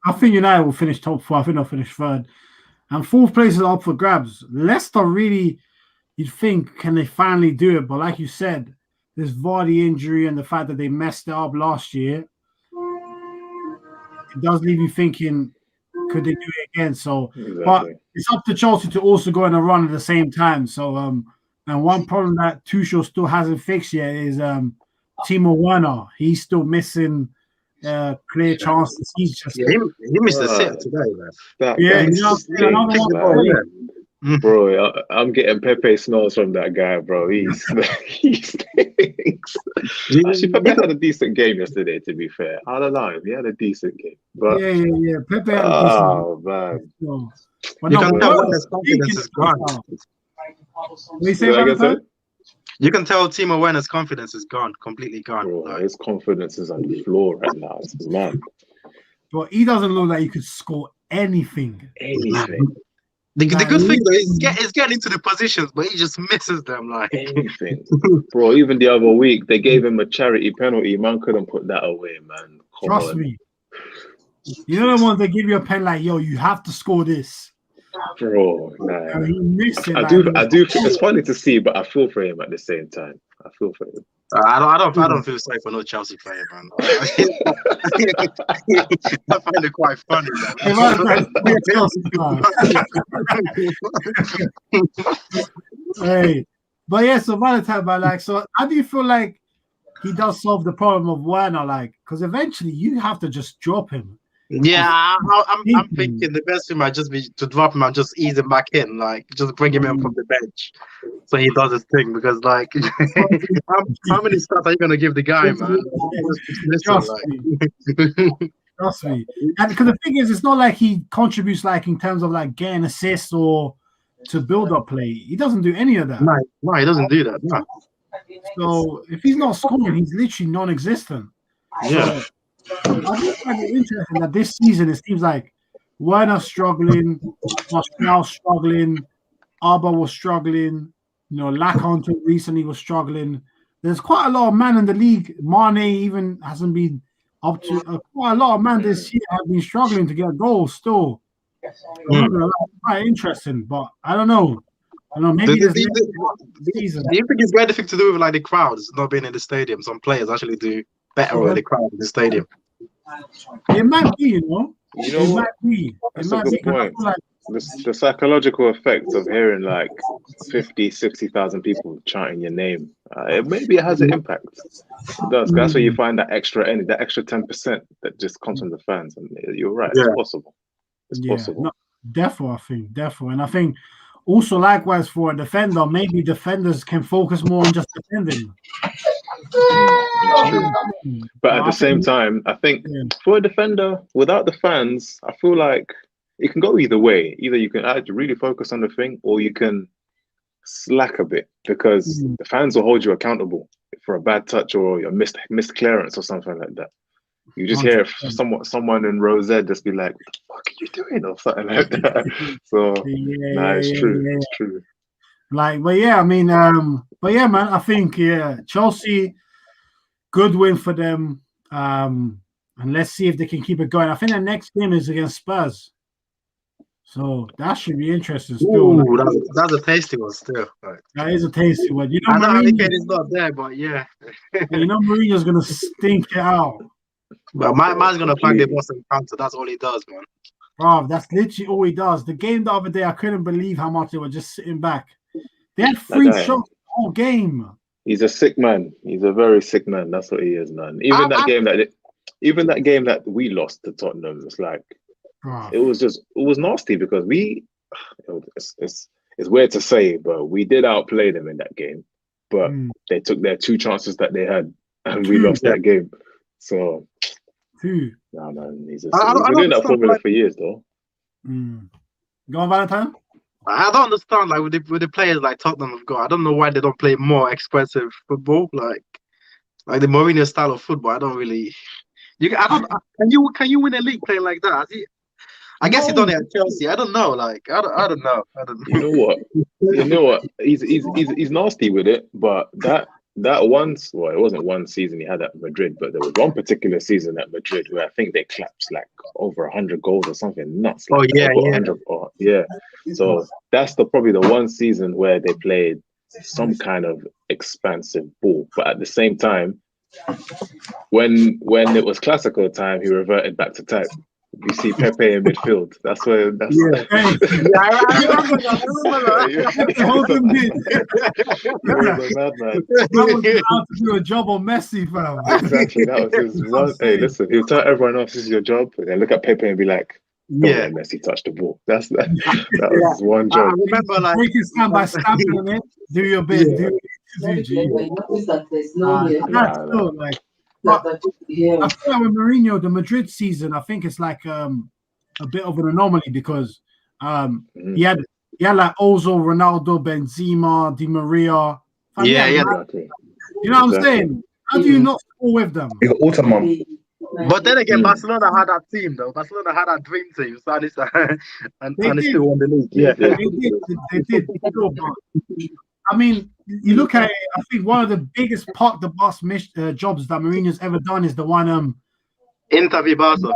I think United will finish top 4. I think they'll finish 3rd. And 4th place is up for grabs. Leicester really, you'd think, can they finally do it? But like you said, this Vardy injury and the fact that they messed it up last year, it does leave you thinking, could they do it again? So, but it's up to Chelsea to also go on a run at the same time. So, and one problem that Tuchel still hasn't fixed yet is Timo Werner. He's still missing clear chances. He's just he missed a set today, man. Bro, I'm getting Pepe smells from that guy, bro. He stinks. Actually, Pepe had a decent game yesterday, to be fair. I don't know. He had a decent game. But Pepe had a decent game. Man. So, you can tell when his confidence is gone. You can tell Timo Werner's confidence is gone, completely gone. Bro, his confidence is on the floor right now. It's mad. But he doesn't look like he could score anything. The good thing is getting into the positions, but he just misses them like anything. Bro, even the other week, they gave him a charity penalty. Man couldn't put that away, man. Trust me. You know the ones that give you a pen like, yo, you have to score this. Bro, nah. He missed it. I do. It's funny to see, but I feel for him at the same time. I feel for him. I don't feel sorry for no Chelsea player, man. I find it quite funny. Hey, but yeah. So by the time, so how do you feel like he does solve the problem of Werner? Like, because eventually you have to just drop him. Yeah, I'm thinking the best thing might just be to drop him and just ease him back in, like just bring him in from the bench, so he does his thing. Because like, how many starts are you gonna give the guy, man? Trust me. And because the thing is, it's not like he contributes like in terms of like getting assists or to build up play. He doesn't do any of that. No, he doesn't do that. No. So if he's not scoring, he's literally non-existent. Yeah. So, I do find it interesting that this season it seems like Werner's struggling, Martial struggling, Alba was struggling, Lacante recently was struggling. There's quite a lot of men in the league. Mane even hasn't been up to quite a lot of men this year have been struggling to get goals still. Quite interesting, but I don't know. Maybe do you think it's got anything to do with like the crowds not being in the stadium? Some players actually do better with the crowd in the stadium. It might be, It might be. That's a good point. The psychological effect of hearing like 50, 60,000 people chanting your name, maybe it has an impact. It does. That's where you find that extra 10% that just comes from the fans. And you're right. It's possible. It's possible. No, definitely. And I think also likewise for a defender, maybe defenders can focus more on just defending. True. But at the same time, I think for a defender, without the fans, I feel like it can go either way. Either you can actually really focus on the thing, or you can slack a bit, because the fans will hold you accountable for a bad touch or a missed clearance or something like that. You just hear someone in row Z just be like, "What the fuck are you doing?" or something like that. So, it's true. It's true. Like, but yeah, I mean, but yeah, man, I think Chelsea, good win for them. And let's see if they can keep it going. I think the next game is against Spurs. So that should be interesting still. Ooh, that's a tasty one still. Right. That is a tasty one. You know, I know Mourinho, is not there, but yeah. you know Mourinho's gonna stink it out. But man's gonna flag the boss and counter. That's all he does, man. Bro, that's literally all he does. The game the other day, I couldn't believe how much they were just sitting back. They had 3 shots the whole game. He's a sick man. He's a very sick man. That's what he is, man. Even that game that we lost to Tottenham, it's like it was nasty because it's weird to say, but we did outplay them in that game. But they took their 2 chances that they had, and we lost that game. So, nah, man, he's been doing that formula for years, though. Go on, Valentine. I don't understand, like with the players like Tottenham have got. I don't know why they don't play more expensive football, like the Mourinho style of football. I don't really. Can you win a league playing like that? I guess he done it at Chelsea. I don't know. Like I don't know. You know what? He's nasty with it, but that once, well, it wasn't one season he had at Madrid, but there was one particular season at Madrid where I think they clapped like over 100 goals or something nuts. Like, yeah. So that's probably the one season where they played some kind of expansive ball, but at the same time, when it was classical time, he reverted back to type. You see Pepe in midfield. That's where. That's I remember that. That was how to do a job on Messi, fam. Exactly. That was his one. Hey, listen, he'll tell everyone else this is your job, and then look at Pepe and be like, "Yeah, Messi touched the ball." That was his one job. I remember, like, break his hand by stamping on it. Do your bit. Do I feel like with Mourinho, the Madrid season, I think it's like a bit of an anomaly because he had like Ozil, Ronaldo, Benzema, Di Maria. Exactly. You know what I'm saying? How do you not score with them? You got Automon. But then again, Barcelona had that team though. Barcelona had that dream team, so and they still won the league. Yeah, they did. I mean, you look at it, I think one of the biggest park the bus jobs that Mourinho's ever done is the one Inter Barca.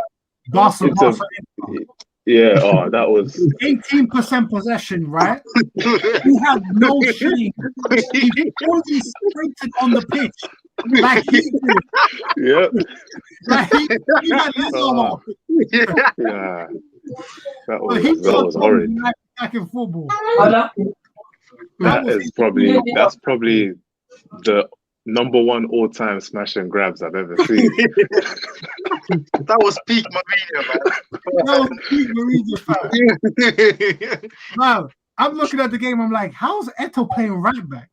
Yeah, that was 18% possession, right? He had no shame. He already sprinted on the pitch like he did. Yeah. Like he had his on. Yeah. That was horrid. Back in football. That's probably the number 1 all-time smash and grabs I've ever seen. That was peak Mourinho, man. That was peak Mourinho, fam. Wow. I'm looking at the game. I'm like, how's Eto'o playing right back?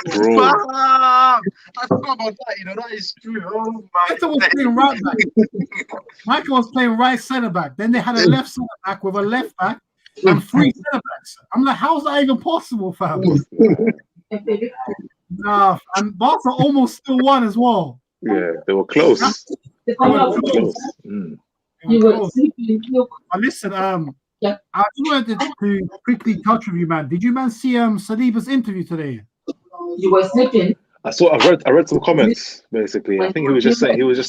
Bro. I forgot about that. You know, that is true. Oh my! Eto'o was playing right back. Michael was playing right centre back. Then they had a left centre back with a left back and 3 centre backs. I'm like, how's that even possible, fam? Nah, and Barca almost still won as well. Yeah, they were close. Listen, I just wanted to quickly touch with you, man. Did you see Saliba's interview today? You were sleeping. I read some comments. Basically, I think he was just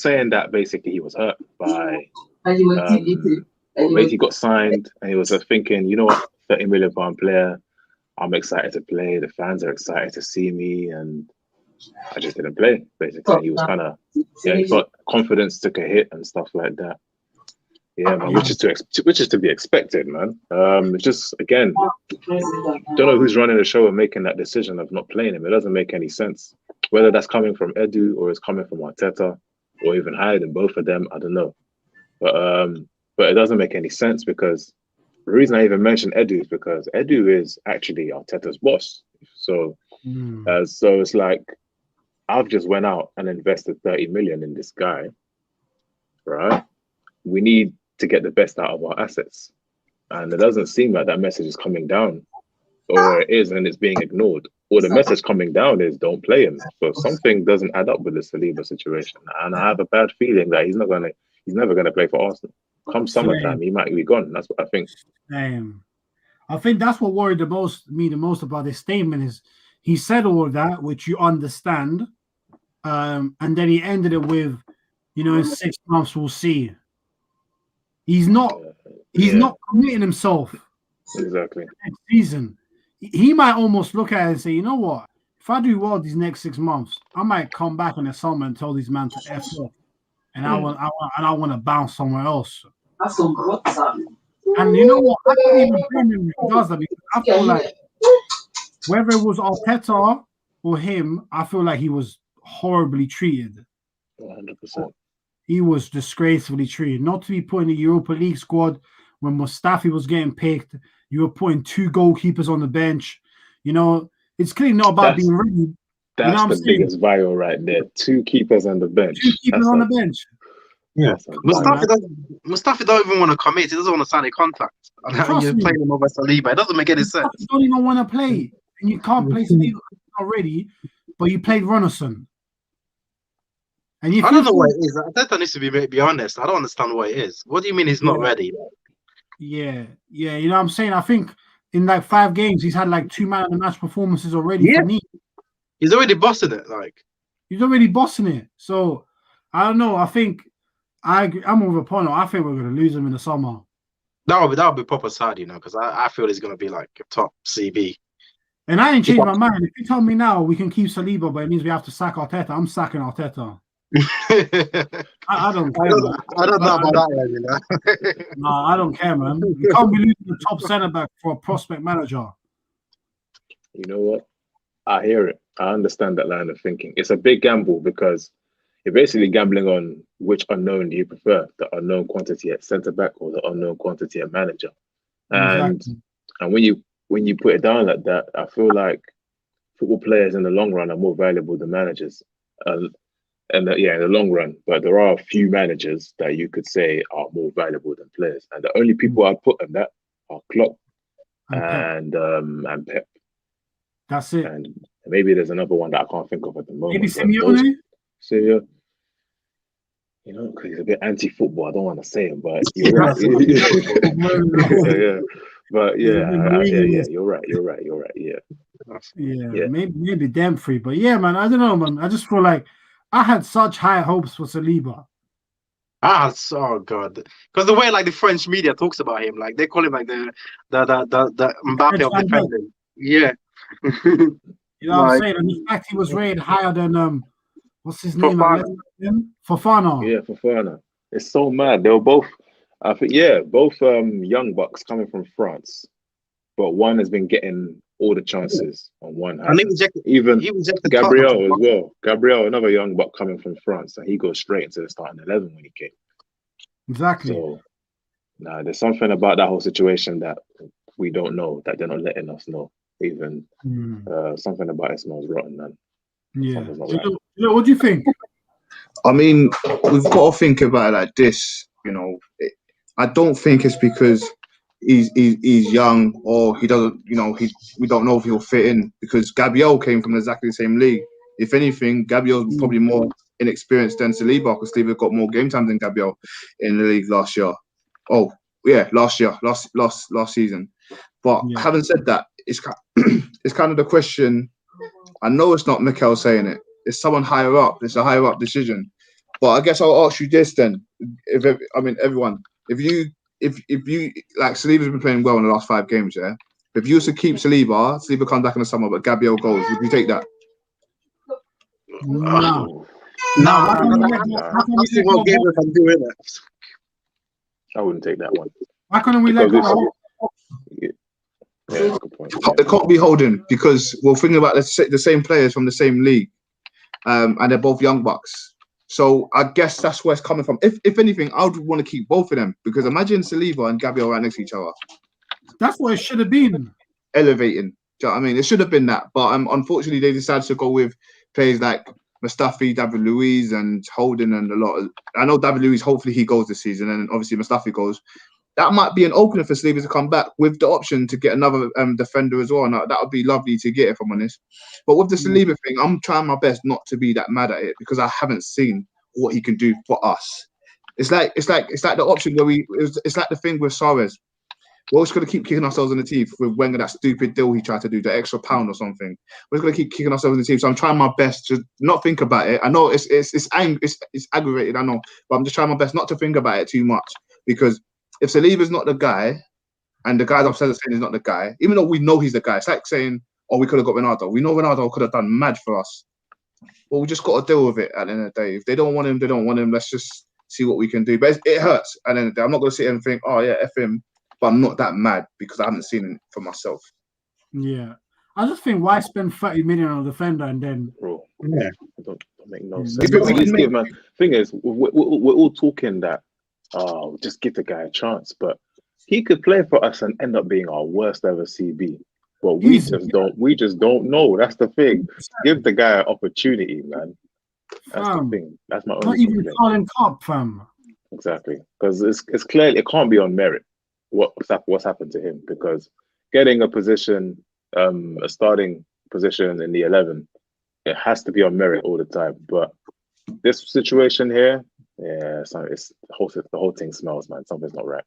saying that basically he was hurt by he got signed, and he was thinking, you know what, £30 million player. I'm excited to play. The fans are excited to see me, and I just didn't play. Basically, he was kind of he thought confidence took a hit and stuff like that. Yeah, man, which is to be expected, man. It's just again, don't know who's running the show and making that decision of not playing him. It doesn't make any sense. Whether that's coming from Edu or it's coming from Arteta or even higher than both of them, I don't know. But it doesn't make any sense because the reason I even mentioned Edu is because Edu is actually Arteta's boss. So, so it's like I've just went out and invested 30 million in this guy, right? We need to get the best out of our assets, and it doesn't seem like that message is coming down, or it is and it's being ignored. Or the message coming down is don't play him. So something doesn't add up with the Saliba situation, and I have a bad feeling that he's never gonna play for Arsenal. Come summertime, he might be gone. That's what I think. Same. I think that's what worried me the most about this statement is he said all of that, which you understand, and then he ended it with, in 6 months we'll see. He's not committing himself Exactly. next season. He might almost look at it and say, you know what? If I do well these next 6 months, I might come back in the summer and tell these men to F off, and I want to bounce somewhere else. That's some good son. And you know what? I can't even blame him if he does that because I feel like whether it was Arteta or him, I feel like he was horribly treated. 100%. He was disgracefully treated. Not to be put in the Europa League squad when Mustafi was getting picked. You were putting 2 goalkeepers on the bench. It's clearly not about being ready. That's the biggest viral right there. 2 keepers on the bench. 2 keepers on the bench. Yeah, Mustafi don't even want to commit. He doesn't want to sign a contract. You're playing him over Saliba. It doesn't make any sense. You don't even want to play, and you can't play Saliba already. But you played Ronison. And I don't know what it is. That needs to be honest. I don't understand what it is. What do you mean he's not ready? Yeah. You know what I'm saying? I think in like 5 games he's had like 2 man of the match performances already. Yeah. For me. He's already bossing it. He's already bossing it. So I don't know. I think I'm with Pono. I think we're going to lose him in the summer. That would be proper sad, because I feel he's going to be like a top CB. And I ain't changed my mind. If you tell me now we can keep Saliba, but it means we have to sack Arteta, I'm sacking Arteta. I don't care. I don't know about that. No, I don't care, man. You can't be losing the top centre back for a prospect manager. You know what? I hear it. I understand that line of thinking. It's a big gamble because you're basically gambling on which unknown do you prefer, the unknown quantity at centre back or the unknown quantity at manager. And when you put it down like that, I feel like football players in the long run are more valuable than managers. In the long run, but there are a few managers that you could say are more valuable than players, and the only people I put on that are Klopp and Pep. That's it. And maybe there's another one that I can't think of at the moment. Maybe Simeone. Because he's a bit anti-football. I don't want to say him, but you're right. But you're right. Yeah. Maybe them 3, but yeah, man. I don't know, man. I just feel like I had such high hopes for Saliba. Oh god, because the way the French media talks about him, they call him the Mbappe of defending. Yeah. You know what I'm saying? And in fact, he was rated higher than what's his name? Fofana. Yeah, Fofana. It's so mad. They were both, I think, both young bucks coming from France, but one has been getting all the chances on one hand. Even Gabriel as well. Gabriel, another young buck coming from France, and he goes straight into the starting 11 when he came. Exactly. So, there's something about that whole situation that we don't know, that they're not letting us know. Even something about it smells rotten, man. Yeah. What do you think? I mean, we've got to think about it like this. I don't think it's because he's young or he doesn't. We don't know if he'll fit in because Gabriel came from exactly the same league. If anything, Gabriel's probably more inexperienced than Saliba because Saliba got more game time than Gabriel in the league last year. Oh, yeah, last season. But having said that, it's kind of the question. I know it's not Mikel saying it. It's someone higher up. It's a higher up decision. But I guess I'll ask you this then. Everyone, if you like Saliba's been playing well in the last 5 games, yeah. If you was to keep Saliba comes back in the summer, but Gabriel goes, would you take that? No. I wouldn't take that one. Why couldn't we let go? Yeah, good point. It can't be holding because we're thinking about the same players from the same league, and they're both young bucks. So I guess that's where it's coming from. If anything, I would want to keep both of them because imagine Saliba and Gabriel right next to each other. That's what it should have been. Elevating. Do you know what I mean? It should have been that, but unfortunately they decided to go with players like Mustafi, David Luiz, and Holding, and a lot of. I know David Luiz. Hopefully he goes this season, and obviously Mustafi goes. That might be an opener for Saliba to come back with the option to get another defender as well. Now, that would be lovely to get, if I'm honest. But with the Saliba thing, I'm trying my best not to be that mad at it because I haven't seen what he can do for us. It's like the option where it's like the thing with Suarez. We're just going to keep kicking ourselves in the teeth with Wenger, that stupid deal he tried to do, the extra £1 or something. We're just going to keep kicking ourselves in the teeth. So I'm trying my best to not think about it. I know it's aggravated, I know, but I'm just trying my best not to think about it too much, because if Saliba's not the guy, and the guys upstairs are saying he's not the guy, even though we know he's the guy, it's like saying, "Oh, we could have got Ronaldo." We know Ronaldo could have done mad for us. Well, we just got to deal with it at the end of the day. If they don't want him, they don't want him. Let's just see what we can do. But it hurts at the end of the day. I'm not going to sit here and think, "Oh yeah, F him," but I'm not that mad because I haven't seen it for myself. Yeah, I just think, why spend 30 million on a defender and then? Bro, Yeah, don't make no If sense. it- we can make- Man. Thing is, we're all talking that, just give the guy a chance, but he could play for us and end up being our worst ever CB. But we Easy, just don't know. That's the thing. Give the guy an opportunity, man. That's the thing. That's my Not only even complaint. Carling Cup, fam. Exactly, because it's clear it can't be on merit. What's happened to him? Because getting a position, a starting position in the 11, it has to be on merit all the time. But this situation here, yeah, so the whole thing smells, man. Something's not right.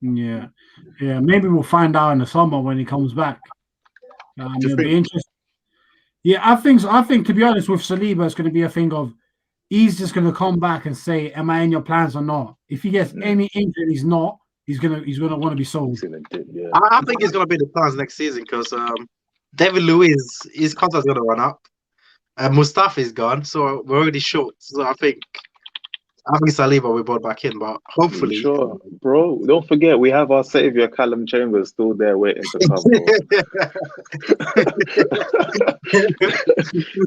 Yeah. Maybe we'll find out in the summer when he comes back. It'll be interesting. Yeah, I think to be honest with Saliba, it's going to be a thing of he's just going to come back and say, "Am I in your plans or not?" If he gets any injury, he's not. He's gonna want to be sold. Yeah. I think it's gonna be the plans next season because David Luiz, his contract's gonna run up. Mustafi's gone, so we're already short. So I think Saliba we brought back in, but hopefully, Sure, bro. Don't forget we have our savior Callum Chambers still there waiting to come.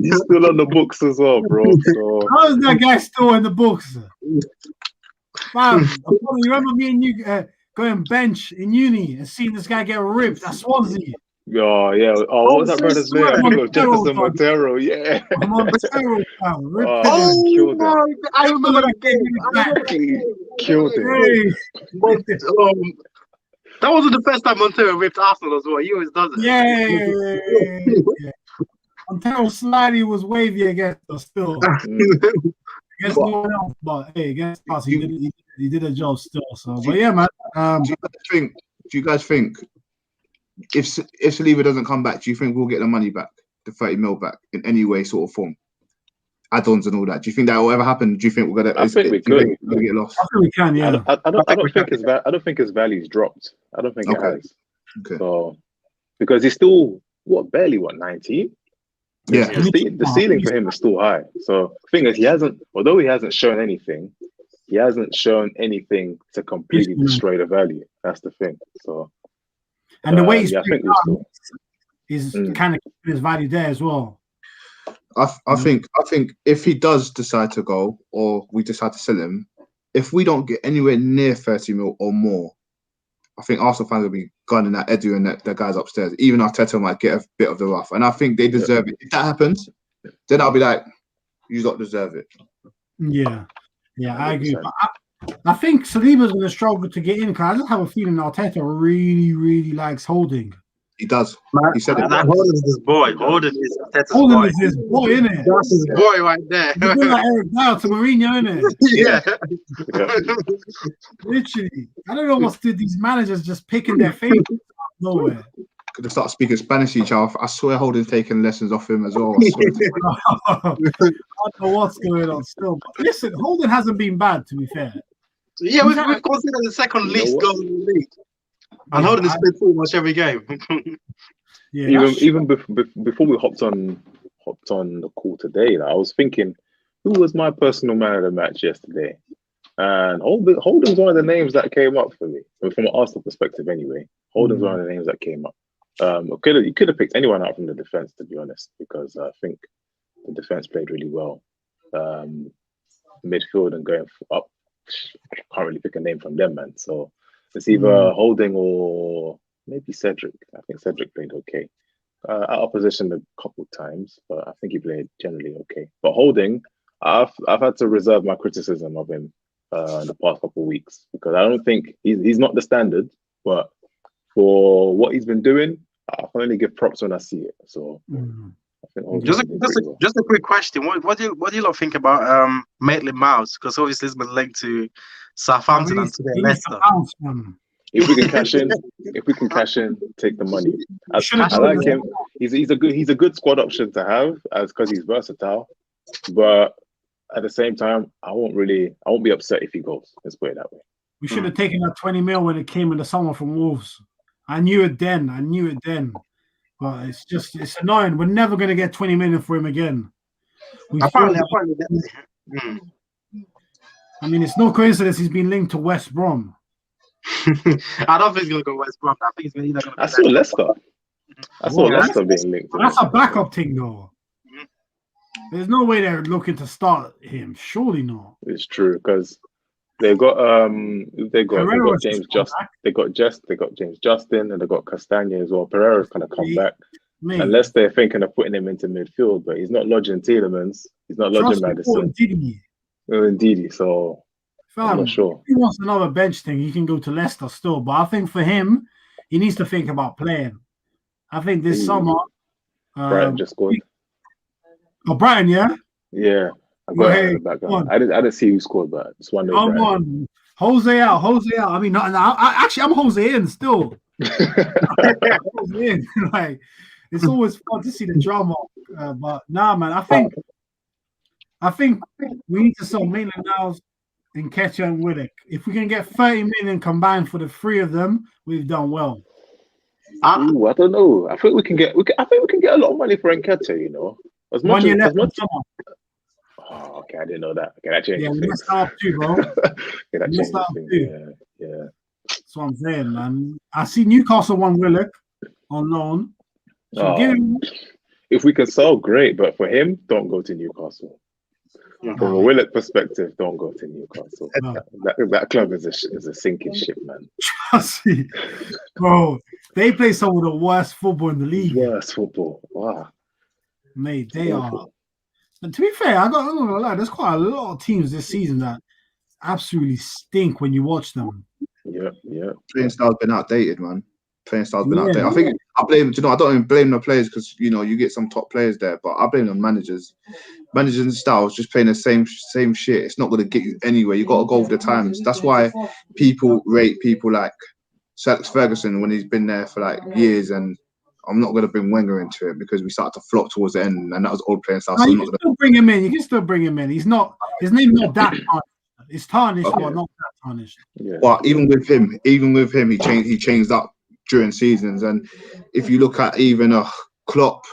He's still on the books as well, bro. So How is that guy still in the books? Fam, you remember me and you going bench in uni and seeing this guy get ripped at Swansea? oh yeah. Oh, what was that brother's name? I think it was Jefferson Montero. Yeah. Montero, fam. Ripped Oh, him. killed him. I remember that game. Exactly. Killed him. Hey. That wasn't the first time Montero ripped Arsenal as well. He always does it. Yeah. Montero slightly was wavy against us still. Against no one else, but hey, against us, he did a job still. So, but yeah, man. Do you guys think if Saliba doesn't come back, do you think we'll get the money back, the 30 mil back in any way, sort of form, add-ons and all that? Do you think that will ever happen? Do you think we're gonna? I think we could. Gonna get lost? I think we can. Yeah. I don't think his value's dropped. I don't think it has. Okay. So because he's still barely 19. Yeah. The ceiling for him is still high. So the thing is, although he hasn't shown anything, he hasn't shown anything to completely destroy the value. That's the thing. So, and the way he's is kind of keeping his value there as well. I think if he does decide to go, or we decide to sell him, if we don't get anywhere near 30 mil or more, I think Arsenal fans will be gunning at Edu and the guys upstairs. Even Arteta might get a bit of the rough, and I think they deserve it. If that happens, then I'll be like, "You don't deserve it." Yeah, I agree. But I think Saliba's going to struggle to get in because I just have a feeling Arteta really, really likes Holding. He does. Man, he said it. Holding is his boy. Holding is Arteta's Holding boy. is his boy, isn't it? That's his boy right there. He's like Eric Dyer to Mourinho, isn't it? Yeah. Literally. I don't know what's these managers just picking their favorites out of nowhere. Could have started speaking Spanish to each other. I swear Holding's taking lessons off him as well. I don't know what's going on still. But listen, Holding hasn't been bad, to be fair. Yeah, we've considered the second least goal in the league. And Holding has played pretty much every game. Even before we hopped on the call today, I was thinking, who was my personal man of the match yesterday? And Holding's one of the names that came up for me, from an Arsenal perspective anyway. Holding's one of the names that came up. You could have picked anyone out from the defense, to be honest, because I think the defense played really well. Midfield and going up, can't really pick a name from them, man. So it's either Holding or maybe Cedric. I think Cedric played okay. Out of position a couple of times, but I think he played generally okay. But Holding, I've had to reserve my criticism of him in the past couple of weeks because I don't think he's not the standard, but for what he's been doing, I can only give props when I see it. So I think just a quick question. What do you lot think about Maitland-Niles? Because obviously it's been linked to Southampton and to Leicester. If we can cash in, take the money. I like him. He's a good squad option to have, because he's versatile. But at the same time, I won't be upset if he goes. Let's put it that way. We should have taken that 20 mil when it came in the summer from Wolves. I knew it then. But it's annoying. We're never going to get 20 million for him again. Apparently. I mean, it's no coincidence he's been linked to West Brom. I don't think he's going to go West Brom. I think he's either going to. I saw Leicester. Leicester being linked. That's a backup thing, though. There's no way they're looking to start him. Surely not. It's true, because they got James Justin. They got James Justin, and they got Castagna as well. Pereira's kind of come back. Unless they're thinking of putting him into midfield, but he's not lodging Tielemans. He's not lodging Madison. Indeed. So I'm not sure. If he wants another bench thing, he can go to Leicester still. But I think for him, he needs to think about playing. I think this summer. Brighton just scored. Oh, Brighton, yeah? Yeah. I got it in the background. I didn't see who scored, but just wondering. Come on. Jose out. I mean, I'm Jose in still. Jose in. Like, it's always fun to see the drama. But nah, man, I think we need to sell Maitland-Niles and Ketcher and Willock. If we can get 30 million combined for the three of them, we've done well. I don't know. I think we can get a lot of money for Nketiah, you know. As much as oh, okay, I didn't know that. Okay, that changes things. We messed up too, bro. That changes things. Yeah. That's what I'm saying, man. I see Newcastle won Willock on loan. So if we can sell, great. But for him, don't go to Newcastle. From a Willock perspective, don't go to Newcastle. No. That club is a sinking ship, man. Trust me, bro. They play some of the worst football in the league. Worst football. Wow. Mate, they are. But to be fair, I'm not gonna lie, there's quite a lot of teams this season that absolutely stink when you watch them. Yeah. Playing style's been outdated, man. Outdated. I think I don't even blame the players, because you get some top players there, but I blame the managers. Managers and styles just playing the same shit. It's not going to get you anywhere. You got to go with the times. That's why people rate people like Sir Alex Ferguson when he's been there for like years, and I'm not going to bring Wenger into it because we started to flop towards the end, and that was old playing style. No, you can still bring him in. You can still bring him in. His name's not that tarnished. It's tarnished, but not that tarnished. Yeah. But even with him, he changed up during seasons. And if you look at even Klopp,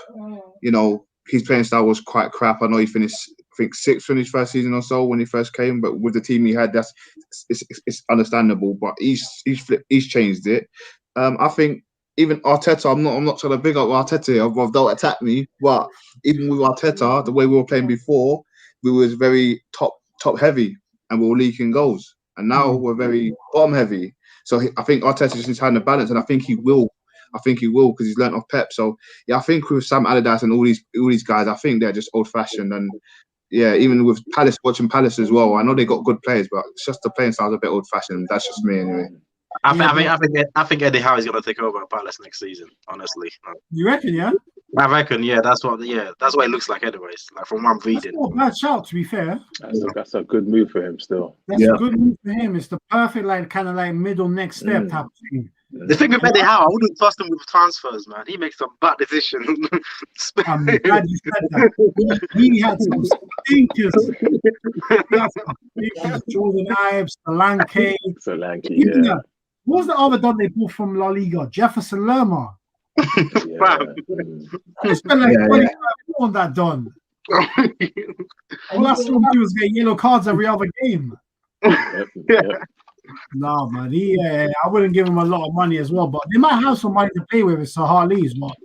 his playing style was quite crap. I know he finished, I think, 6th in his first season or so when he first came, but with the team he had, it's understandable. But he's changed it. I think even Arteta, I'm not trying to big up Arteta. Don't attack me. But even with Arteta, the way we were playing before, we was very top heavy and we were leaking goals. And now we're very bottom heavy. So I think Arteta just needs to have a balance, and I think he will. Because he's learnt off Pep. So yeah, I think with Sam Allardyce and all these guys, I think they're just old fashioned. And yeah, even with Palace, watching Palace as well, I know they got good players, but it's just the playing style's a bit old fashioned. That's just me anyway. I think Eddie Howe is going to take over at Palace next season. Honestly, you reckon? Yeah, I reckon. Yeah, that's what it looks like. Anyways, like from what I'm reading. That's not a bad shout, to be fair. That's a good move for him. Still, that's a good move for him. It's the perfect kind of middle next step type of thing. The thing with Eddie Howe, I wouldn't trust him with transfers, man. He makes some bad decisions. I'm glad you said that. He had some stinkers. Jordan Ives, Solanke, yeah. What was the other done they bought from La Liga? Jefferson Lerma. They spent like 25 on that done. All I saw him do was get yellow cards every other game. No, man. I wouldn't give him a lot of money as well, but they might have some money to play with if Zaha leaves. But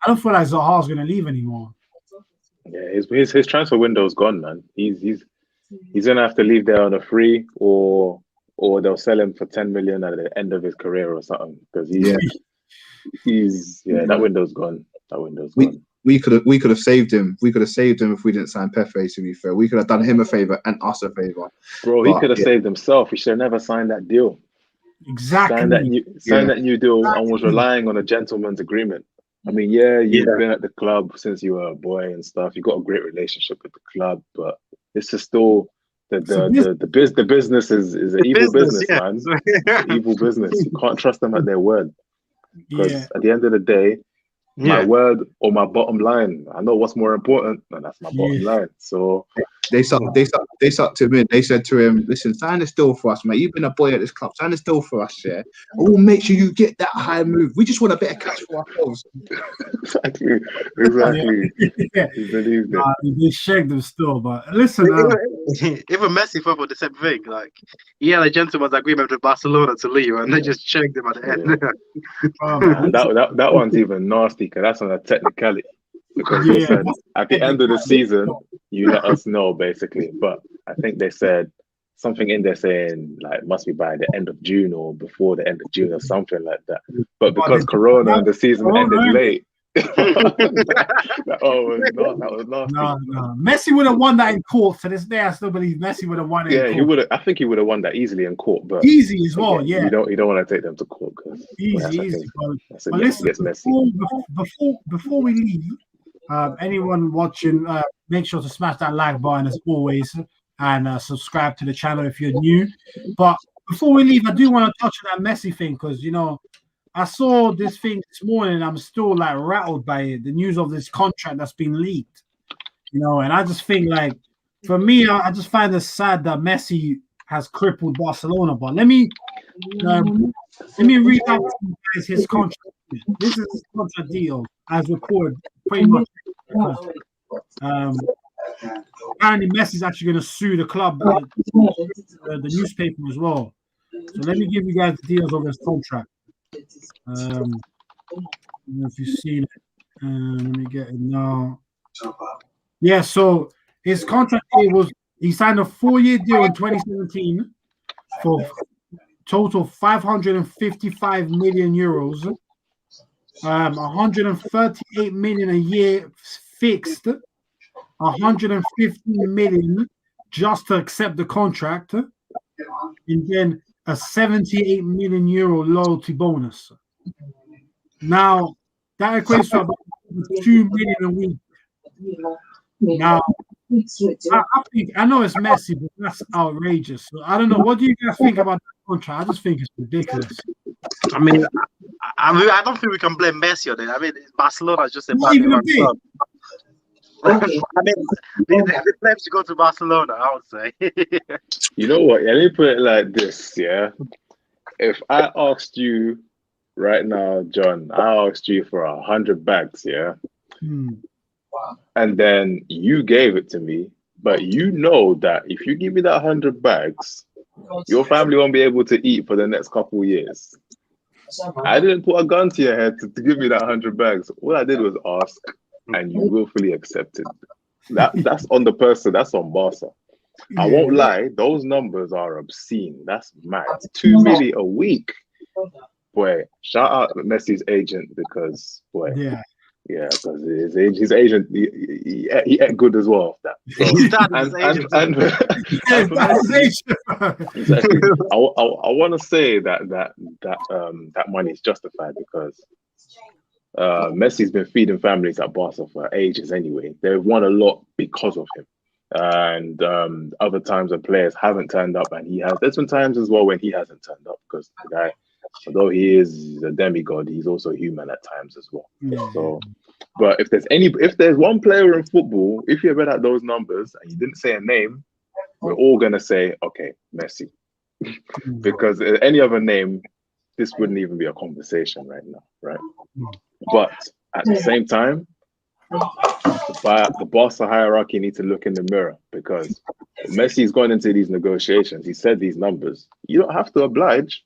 I don't feel like Zaha's going to leave anymore. Yeah, his transfer window's gone, man. He's going to have to leave there on a free, or they'll sell him for 10 million at the end of his career or something. Because that window's gone. We could have saved him. We could have saved him if we didn't sign Pepe, to be fair. We could have done him a favour and us a favour. Bro, he could have saved himself. He should have never signed that deal. Exactly. Signed that new deal and was relying on a gentleman's agreement. I mean, you've been at the club since you were a boy and stuff. You got a great relationship with the club, but this is still The business is an evil business, yeah. man. Evil business. You can't trust them at their word. Because Yeah. at the end of the day, my Yeah. word or my bottom line, I know what's more important, and that's my bottom line. So They sucked him in. They said to him, "Listen, sign this deal for us, mate. You've been a boy at this club. Sign this deal for us, yeah. We'll make sure you get that high move. We just want a bit of cash for ourselves." exactly. Yeah. He believed it. They shagged them still, but listen, Even Messi thought the same thing. Like, he had a gentleman's agreement with Barcelona to leave, and they just checked him at the end. And that one's even nasty because that's on a technicality. Because they said at the end of the season, you let us know, basically. But I think they said something in there saying like must be by the end of June or before the end of June or something like that. But because Corona and the season ended late. That was nasty. No. Messi would have won that in court. To this day, I still believe Messi would have won it. Yeah, he would have. I think he would have won that easily in court, but easy as well. again, Yeah, you don't want to take them to court because easy. But listen, before we leave, anyone watching, make sure to smash that like button as always, and subscribe to the channel if you're new. But before we leave, I do want to touch on that Messi thing because I saw this thing this morning and I'm still like rattled by it. The news of this contract that's been leaked, and I just think like, for me, I just find it sad that Messi has crippled Barcelona. But let me read out to you guys his contract. This is his contract deal as reported pretty much. Apparently Messi's actually going to sue the club, the newspaper as well. So let me give you guys the deals of his contract. I don't know if you've seen it. Let me get it now. Yeah, so his contract was he signed a 4-year deal in 2017 for total 555 million euros, 138 million a year fixed, 115 million just to accept the contract, and then a 78 million euro loyalty bonus. Now that equates to about 2 million a week. Now I know it's messy, but that's outrageous. So I don't know. What do you guys think about that contract? I just think it's ridiculous. I mean, I don't think we can blame Messi on it. I mean, Barcelona is just a Not bad even a run bit. club. I mean, the players should go to Barcelona, I would say. You know what? Yeah, let me put it like this, yeah. If I asked you right now, John, I asked you for 100 bags, yeah, and then you gave it to me, but you know that if you give me that 100 bags, your family won't be able to eat for the next couple of years. I didn't put a gun to your head to give me that 100 bags. All I did was ask, and you willfully accepted. That's on the person. That's on Barca. I won't lie. Those numbers are obscene. That's mad. 2 million a week. Boy, shout out Messi's agent because because his agent he ate good as well. That exactly. I want to say that money is justified because Messi's been feeding families at Barca for ages anyway. They've won a lot because of him. And other times when players haven't turned up, and he has. There's been times as well when he hasn't turned up because the guy, although he is a demigod, he's also human at times as well. So, but if there's one player in football, if you read out those numbers and you didn't say a name, we're all gonna say, okay, Messi, because any other name, this wouldn't even be a conversation right now, right? But at the same time, the Barca hierarchy need to look in the mirror because Messi's gone into these negotiations. He said these numbers. You don't have to oblige.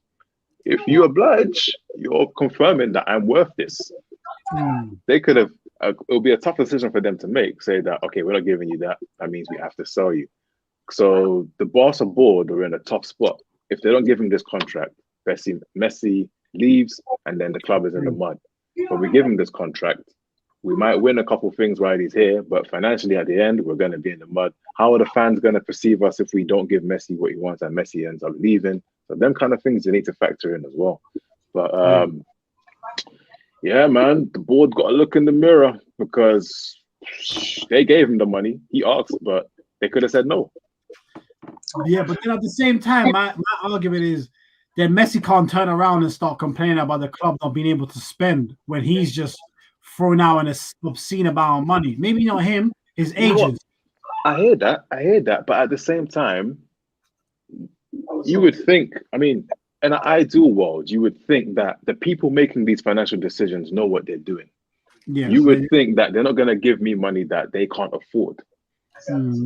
If you oblige, you're confirming that I'm worth this. They could have. It'll be a tough decision for them to make. Say that, okay, we're not giving you that. That means we have to sell you. So the Barca board are in a tough spot. If they don't give him this contract, Messi leaves, and then the club is in the mud. But we give him this contract. We might win a couple things while he's here, but financially at the end, we're going to be in the mud. How are the fans going to perceive us if we don't give Messi what he wants and Messi ends up leaving? So them kind of things you need to factor in as well. But yeah, man, the board got to look in the mirror because they gave him the money. He asked, but they could have said no. Yeah, but then at the same time, my argument is that Messi can't turn around and start complaining about the club not being able to spend when he's just throwing out an obscene amount of money. Maybe not him, his You know what? agents. I hear that, but at the same time, you would think, I mean, in an ideal world, you would think that the people making these financial decisions know what they're doing. Yeah, You would think that they're not going to give me money that they can't afford,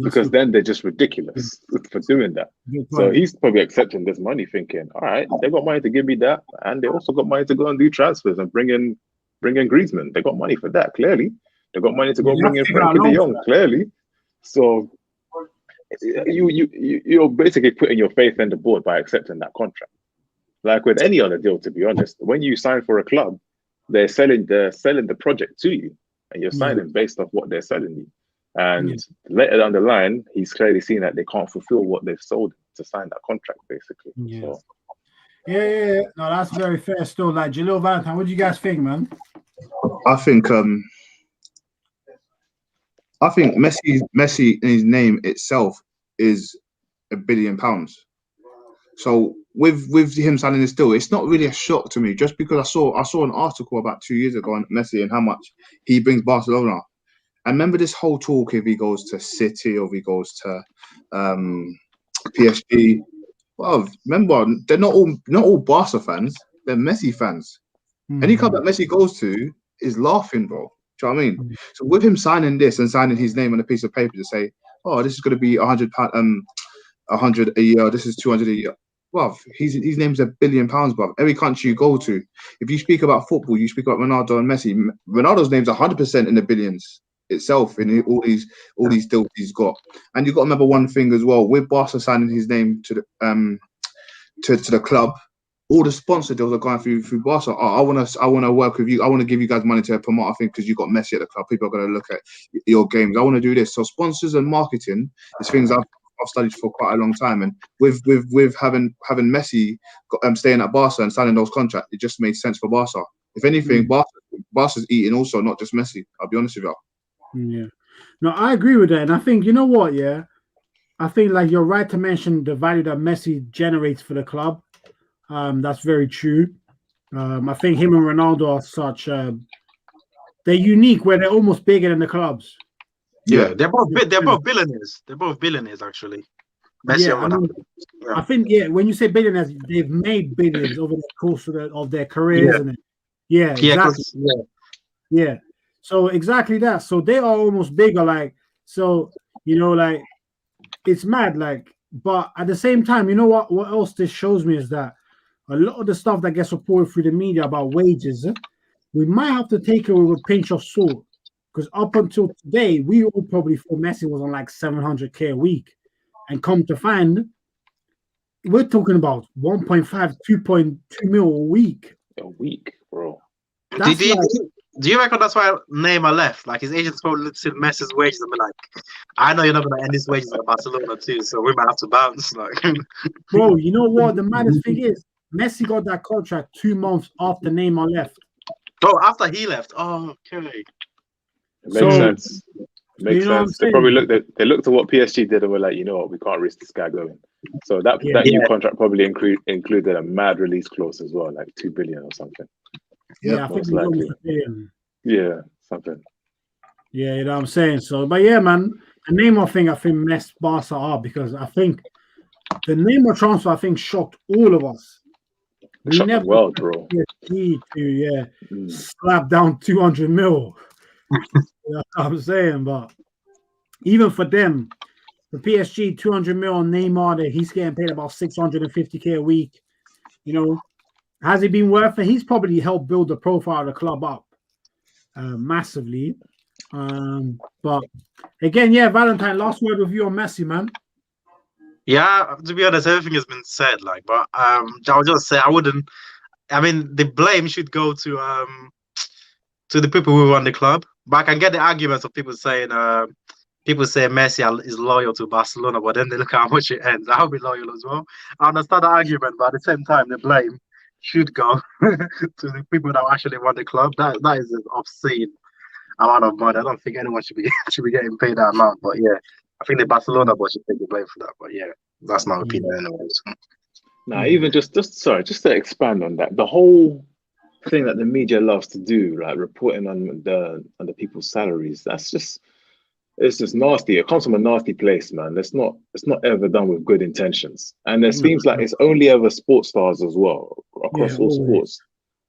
because then they're just ridiculous for doing that. So he's probably accepting this money thinking, all right, they got money to give me that, and they also got money to go and do transfers and bring in Griezmann. They got money for that, clearly. They got money to go bring in Frankie de Jong, clearly. So you're basically putting your faith in the board by accepting that contract. Like with any other deal, to be honest, when you sign for a club, they're selling the project to you, and you're signing based off what they're selling you. And later down the line, he's clearly seen that they can't fulfill what they've sold to sign that contract, basically. Yeah. So. Yeah. No, that's very fair still. Like, Jalil Valentine, what do you guys think, man? I think Messi in his name itself is £1 billion. So with him signing this deal, it's not really a shock to me. Just because I saw an article about 2 years ago on Messi and how much he brings Barcelona. I remember this whole talk if he goes to City or if he goes to PSG. Well, remember, they're not all Barca fans. They're Messi fans. Any club that Messi goes to is laughing, bro. Do you know what I mean? So with him signing this and signing his name on a piece of paper to say, oh, this is going to be £100 a year, this is 200 a year. Well, his name's £1 billion, bro. Every country you go to, if you speak about football, you speak about Ronaldo and Messi. Ronaldo's name's 100% in the billions itself in all these deals he's got. And you've got to remember one thing as well, with Barca signing his name to the club, all the sponsor deals are going through Barca. Oh, I want to work with you. I want to give you guys money to promote. I think because you've got Messi at the club, people are going to look at your games. I want to do this. So sponsors and marketing is things I've studied for quite a long time. And with having Messi staying at Barca and signing those contracts, it just made sense for Barca. If anything, Barca's eating also, not just Messi. I'll be honest with you. Yeah. No, I agree with that. And I think, you know what, yeah? I think, like, you're right to mention the value that Messi generates for the club. That's very true. I think him and Ronaldo are such... they're unique where they're almost bigger than the clubs. Yeah, they're both billionaires. They're both billionaires, actually. Messi and Ronaldo. I think, when you say billionaires, they've made billions over the course of their careers. Yeah. Exactly. Yeah. So exactly that. So they are almost bigger, like, so, like, it's mad, like, but at the same time, you know what else this shows me is that a lot of the stuff that gets reported through the media about wages, we might have to take it with a pinch of salt, because up until today, we all probably thought Messi was on like 700k a week, and come to find, we're talking about 1.5, 2.2 mil a week. A week, bro. Do you reckon that's why Neymar left? Like, his agents probably looked at Messi's wages and be like, I know you're not going to end his wages at Barcelona too, so we might have to bounce. Like, bro, you know what? The maddest thing is, Messi got that contract 2 months after Neymar left. Oh, after he left. Oh, okay. It makes sense. Makes sense. They probably looked at what PSG did and were like, you know what, we can't risk this guy going. So that new contract probably included a mad release clause as well, like 2 billion or something. Yeah, I think most likely. Yeah, something. Yeah, you know what I'm saying. So, but yeah, man, the Neymar thing, I think messed Barca up, because I think the Neymar transfer, I think, shocked all of us. We never the world, bro. To slap down 200 mil. You know what I'm saying, but even for them, the PSG 200 mil on Neymar, that he's getting paid about 650k a week. Has he been worth it? He's probably helped build the profile of the club up massively. But again, Valentine, last word with you on Messi, man. Yeah, to be honest, everything has been said. Like, but I'll just say I wouldn't. I mean, the blame should go to the people who run the club. But I can get the arguments of people saying Messi is loyal to Barcelona, but then they look at how much it ends. I'll be loyal as well. I understand the argument, but at the same time, the blame should go to the people that actually run the club. That is an obscene amount of money. I don't think anyone should be getting paid that amount. But yeah, I think the Barcelona board should take the blame for that. But yeah. That's my opinion, anyways. Nah, even just to expand on that, the whole thing that the media loves to do, like reporting on the people's salaries, it's just nasty. It comes from a nasty place, man. It's not ever done with good intentions. And it seems like it's only ever sports stars as well, across all sports.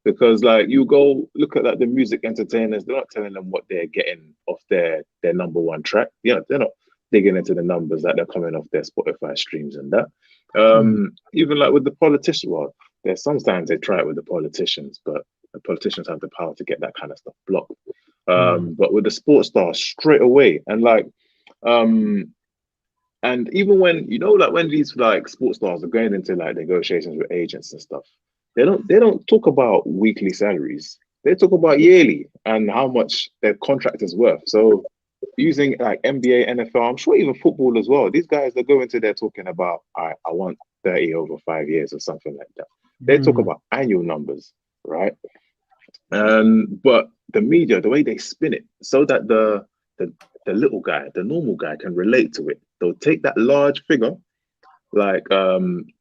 Because like you go look at like the music entertainers, they're not telling them what they're getting off their number one track. Yeah, they're not digging into the numbers that they're coming off their Spotify streams and that. Even like with the politicians, well, there's sometimes they try it with the politicians, but the politicians have the power to get that kind of stuff blocked. But with the sports stars, straight away, and like, and even when like when these like sports stars are going into like negotiations with agents and stuff, they don't talk about weekly salaries. They talk about yearly and how much their contract is worth. So using like NBA, NFL, I'm sure even football as well. These guys that go into there talking about I want 30 over 5 years or something like that. They talk about annual numbers, right? But the media, the way they spin it, so that the little guy, the normal guy, can relate to it. They'll take that large figure, like 40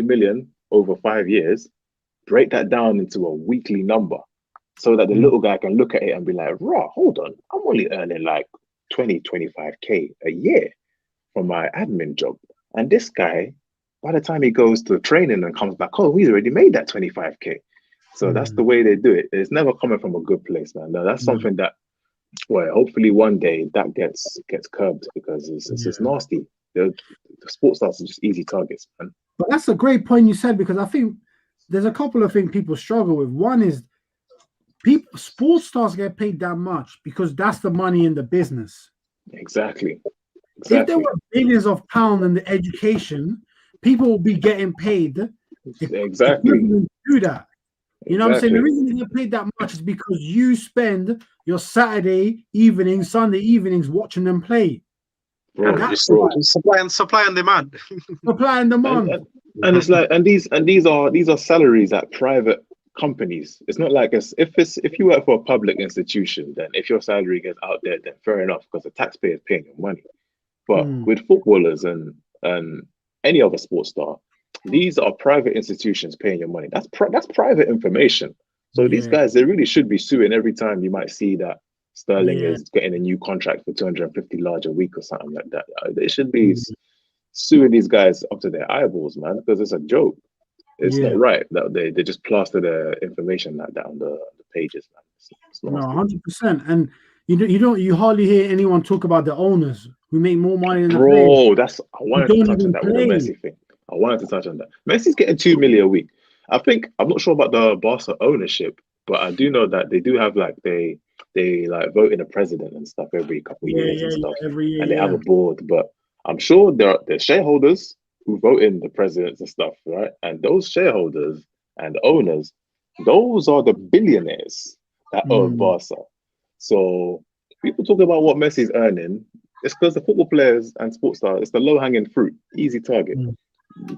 million over 5 years, break that down into a weekly number, so that the little guy can look at it and be like, "Raw, hold on, I'm only earning like 25K a year from my admin job, and this guy, by the time he goes to training and comes back, oh, he's already made that 25K." So that's the way they do it. It's never coming from a good place, man. No, that's something that, well, hopefully one day that gets curbed, because it's just nasty. The sports stars are just easy targets, man. But that's a great point you said, because I think there's a couple of things people struggle with. One is sports stars get paid that much because that's the money in the business. Exactly. If there were billions of pounds in the education, people will be getting paid. Exactly. To do that. You know what I'm saying? The reason you get paid that much is because you spend your Saturday evenings, Sunday evenings watching them play. Bro, supply and demand. Supply and demand. And it's like, and these are salaries at private companies. It's not like if you work for a public institution, then if your salary gets out there, then fair enough, because the taxpayer is paying your money. But with footballers and any other sports star, these are private institutions paying your money. That's private information. So these guys, they really should be suing every time you might see that Sterling is getting a new contract for 250 large a week or something like that. They should be suing these guys up to their eyeballs, man, because it's a joke. It's not right that they just plaster their information like that on the pages, man. It's no, 100%. And you hardly hear anyone talk about the owners who make more money than the players. I wanted to touch on that with the Messi thing. I wanted to touch on that. Messi's getting 2 million a week. I'm not sure about the Barca ownership, but I do know that they do have like they like vote in a president and stuff every couple of years and stuff. Every year, and they have a board, but I'm sure there are shareholders who vote in the presidents and stuff, right? And those shareholders and owners, those are the billionaires that own Barca. So people talk about what Messi's earning. It's because the football players and sports stars, it's the low-hanging fruit, easy target.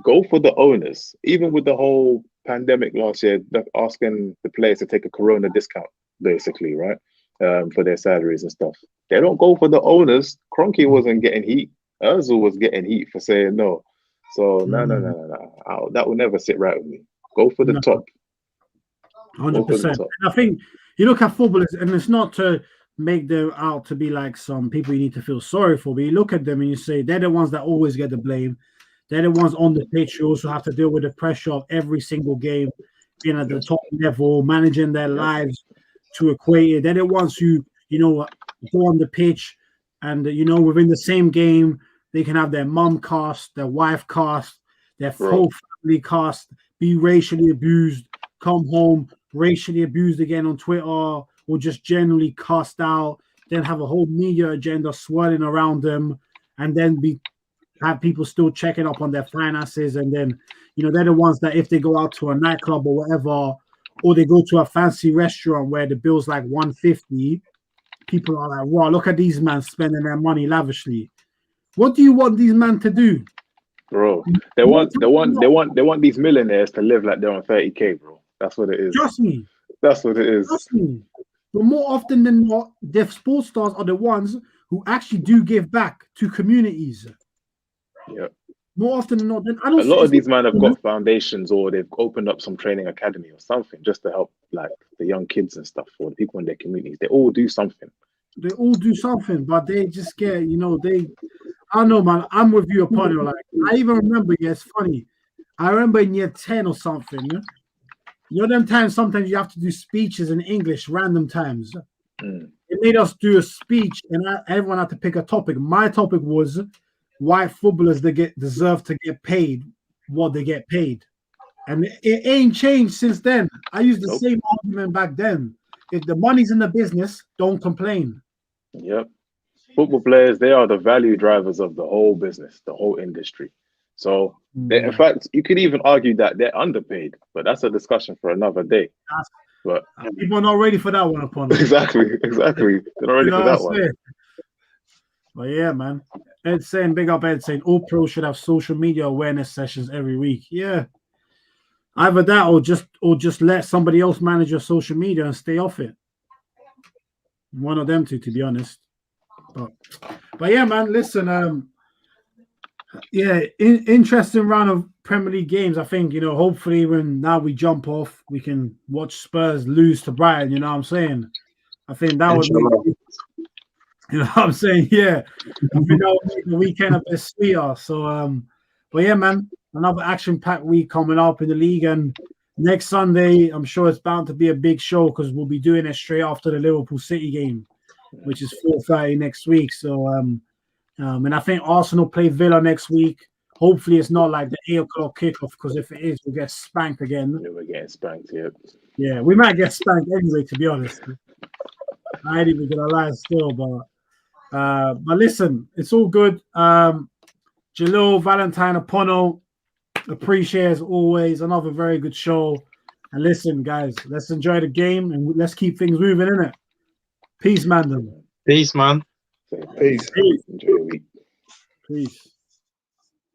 Go for the owners. Even with the whole pandemic last year, asking the players to take a Corona discount, basically, right? For their salaries and stuff. They don't go for the owners. Kroenke wasn't getting heat. Ozil was getting heat for saying no. So no. That will never sit right with me. Go for the top. 100%. And I think you look at footballers, and it's not to make them out to be like some people you need to feel sorry for, but you look at them and you say they're the ones that always get the blame. They're the ones on the pitch who also have to deal with the pressure of every single game, being at the top level, managing their lives to equate it. They're the ones who, go on the pitch and, within the same game, they can have their mum cast, their wife cast, their whole family cast, be racially abused, come home, racially abused again on Twitter, or just generally cast out, then have a whole media agenda swirling around them, and then have people still checking up on their finances. And then, they're the ones that if they go out to a nightclub or whatever, or they go to a fancy restaurant where the bill's like 150, people are like, wow, look at these men spending their money lavishly. What do you want these men to do? Bro, they want these millionaires to live like they're on 30K, bro. That's what it is. Trust me. That's what it is. Trust me. But more often than not, the sports stars are the ones who actually do give back to communities. Yeah. more often than not. Then I don't. A lot of these men have got foundations, or they've opened up some training academy or something just to help like the young kids and stuff, or the people in their communities. They all do something. They all do something, but they just get, I don't know, man. I'm with you upon it. Like, I even remember, it's funny. I remember in year 10 or something, them times sometimes you have to do speeches in English, random times. It made us do a speech, and everyone had to pick a topic. My topic was why footballers deserve to get paid what they get paid. And it ain't changed since then. I used the same argument back then. If the money's in the business, don't complain. Yep. Football players, they are the value drivers of the whole business, the whole industry. So, in fact, you could even argue that they're underpaid, but that's a discussion for another day. But people are not ready for that one, upon exactly. They're not ready for that one. But yeah, man. Ed saying, big up Ed saying, all pros should have social media awareness sessions every week. Yeah. Either that or just let somebody else manage your social media and stay off it. One of them two, to be honest. But yeah, man, listen, interesting round of Premier League games. I think, hopefully when now we jump off, we can watch Spurs lose to Brighton, you know what I'm saying? I think that would be, you know what I'm saying? Yeah. I think that would make the weekend a bit sweeter. So, but yeah, man, another action-packed week coming up in the league, and next Sunday, I'm sure it's bound to be a big show because we'll be doing it straight after the Liverpool City game, which is 4:30 next week. So, and I think Arsenal play Villa next week. Hopefully, it's not like the 8 o'clock kickoff, because if it is, we'll get spanked again. Yeah, we're getting spanked, yeah. Yeah, we might get spanked anyway, to be honest. I ain't even gonna lie still, but listen, it's all good. Jalil, Valentine, Apono, appreciate as always. Another very good show. And listen, guys, let's enjoy the game and let's keep things moving, innit? Peace, man. Peace, man. Peace. Enjoy your week. Peace.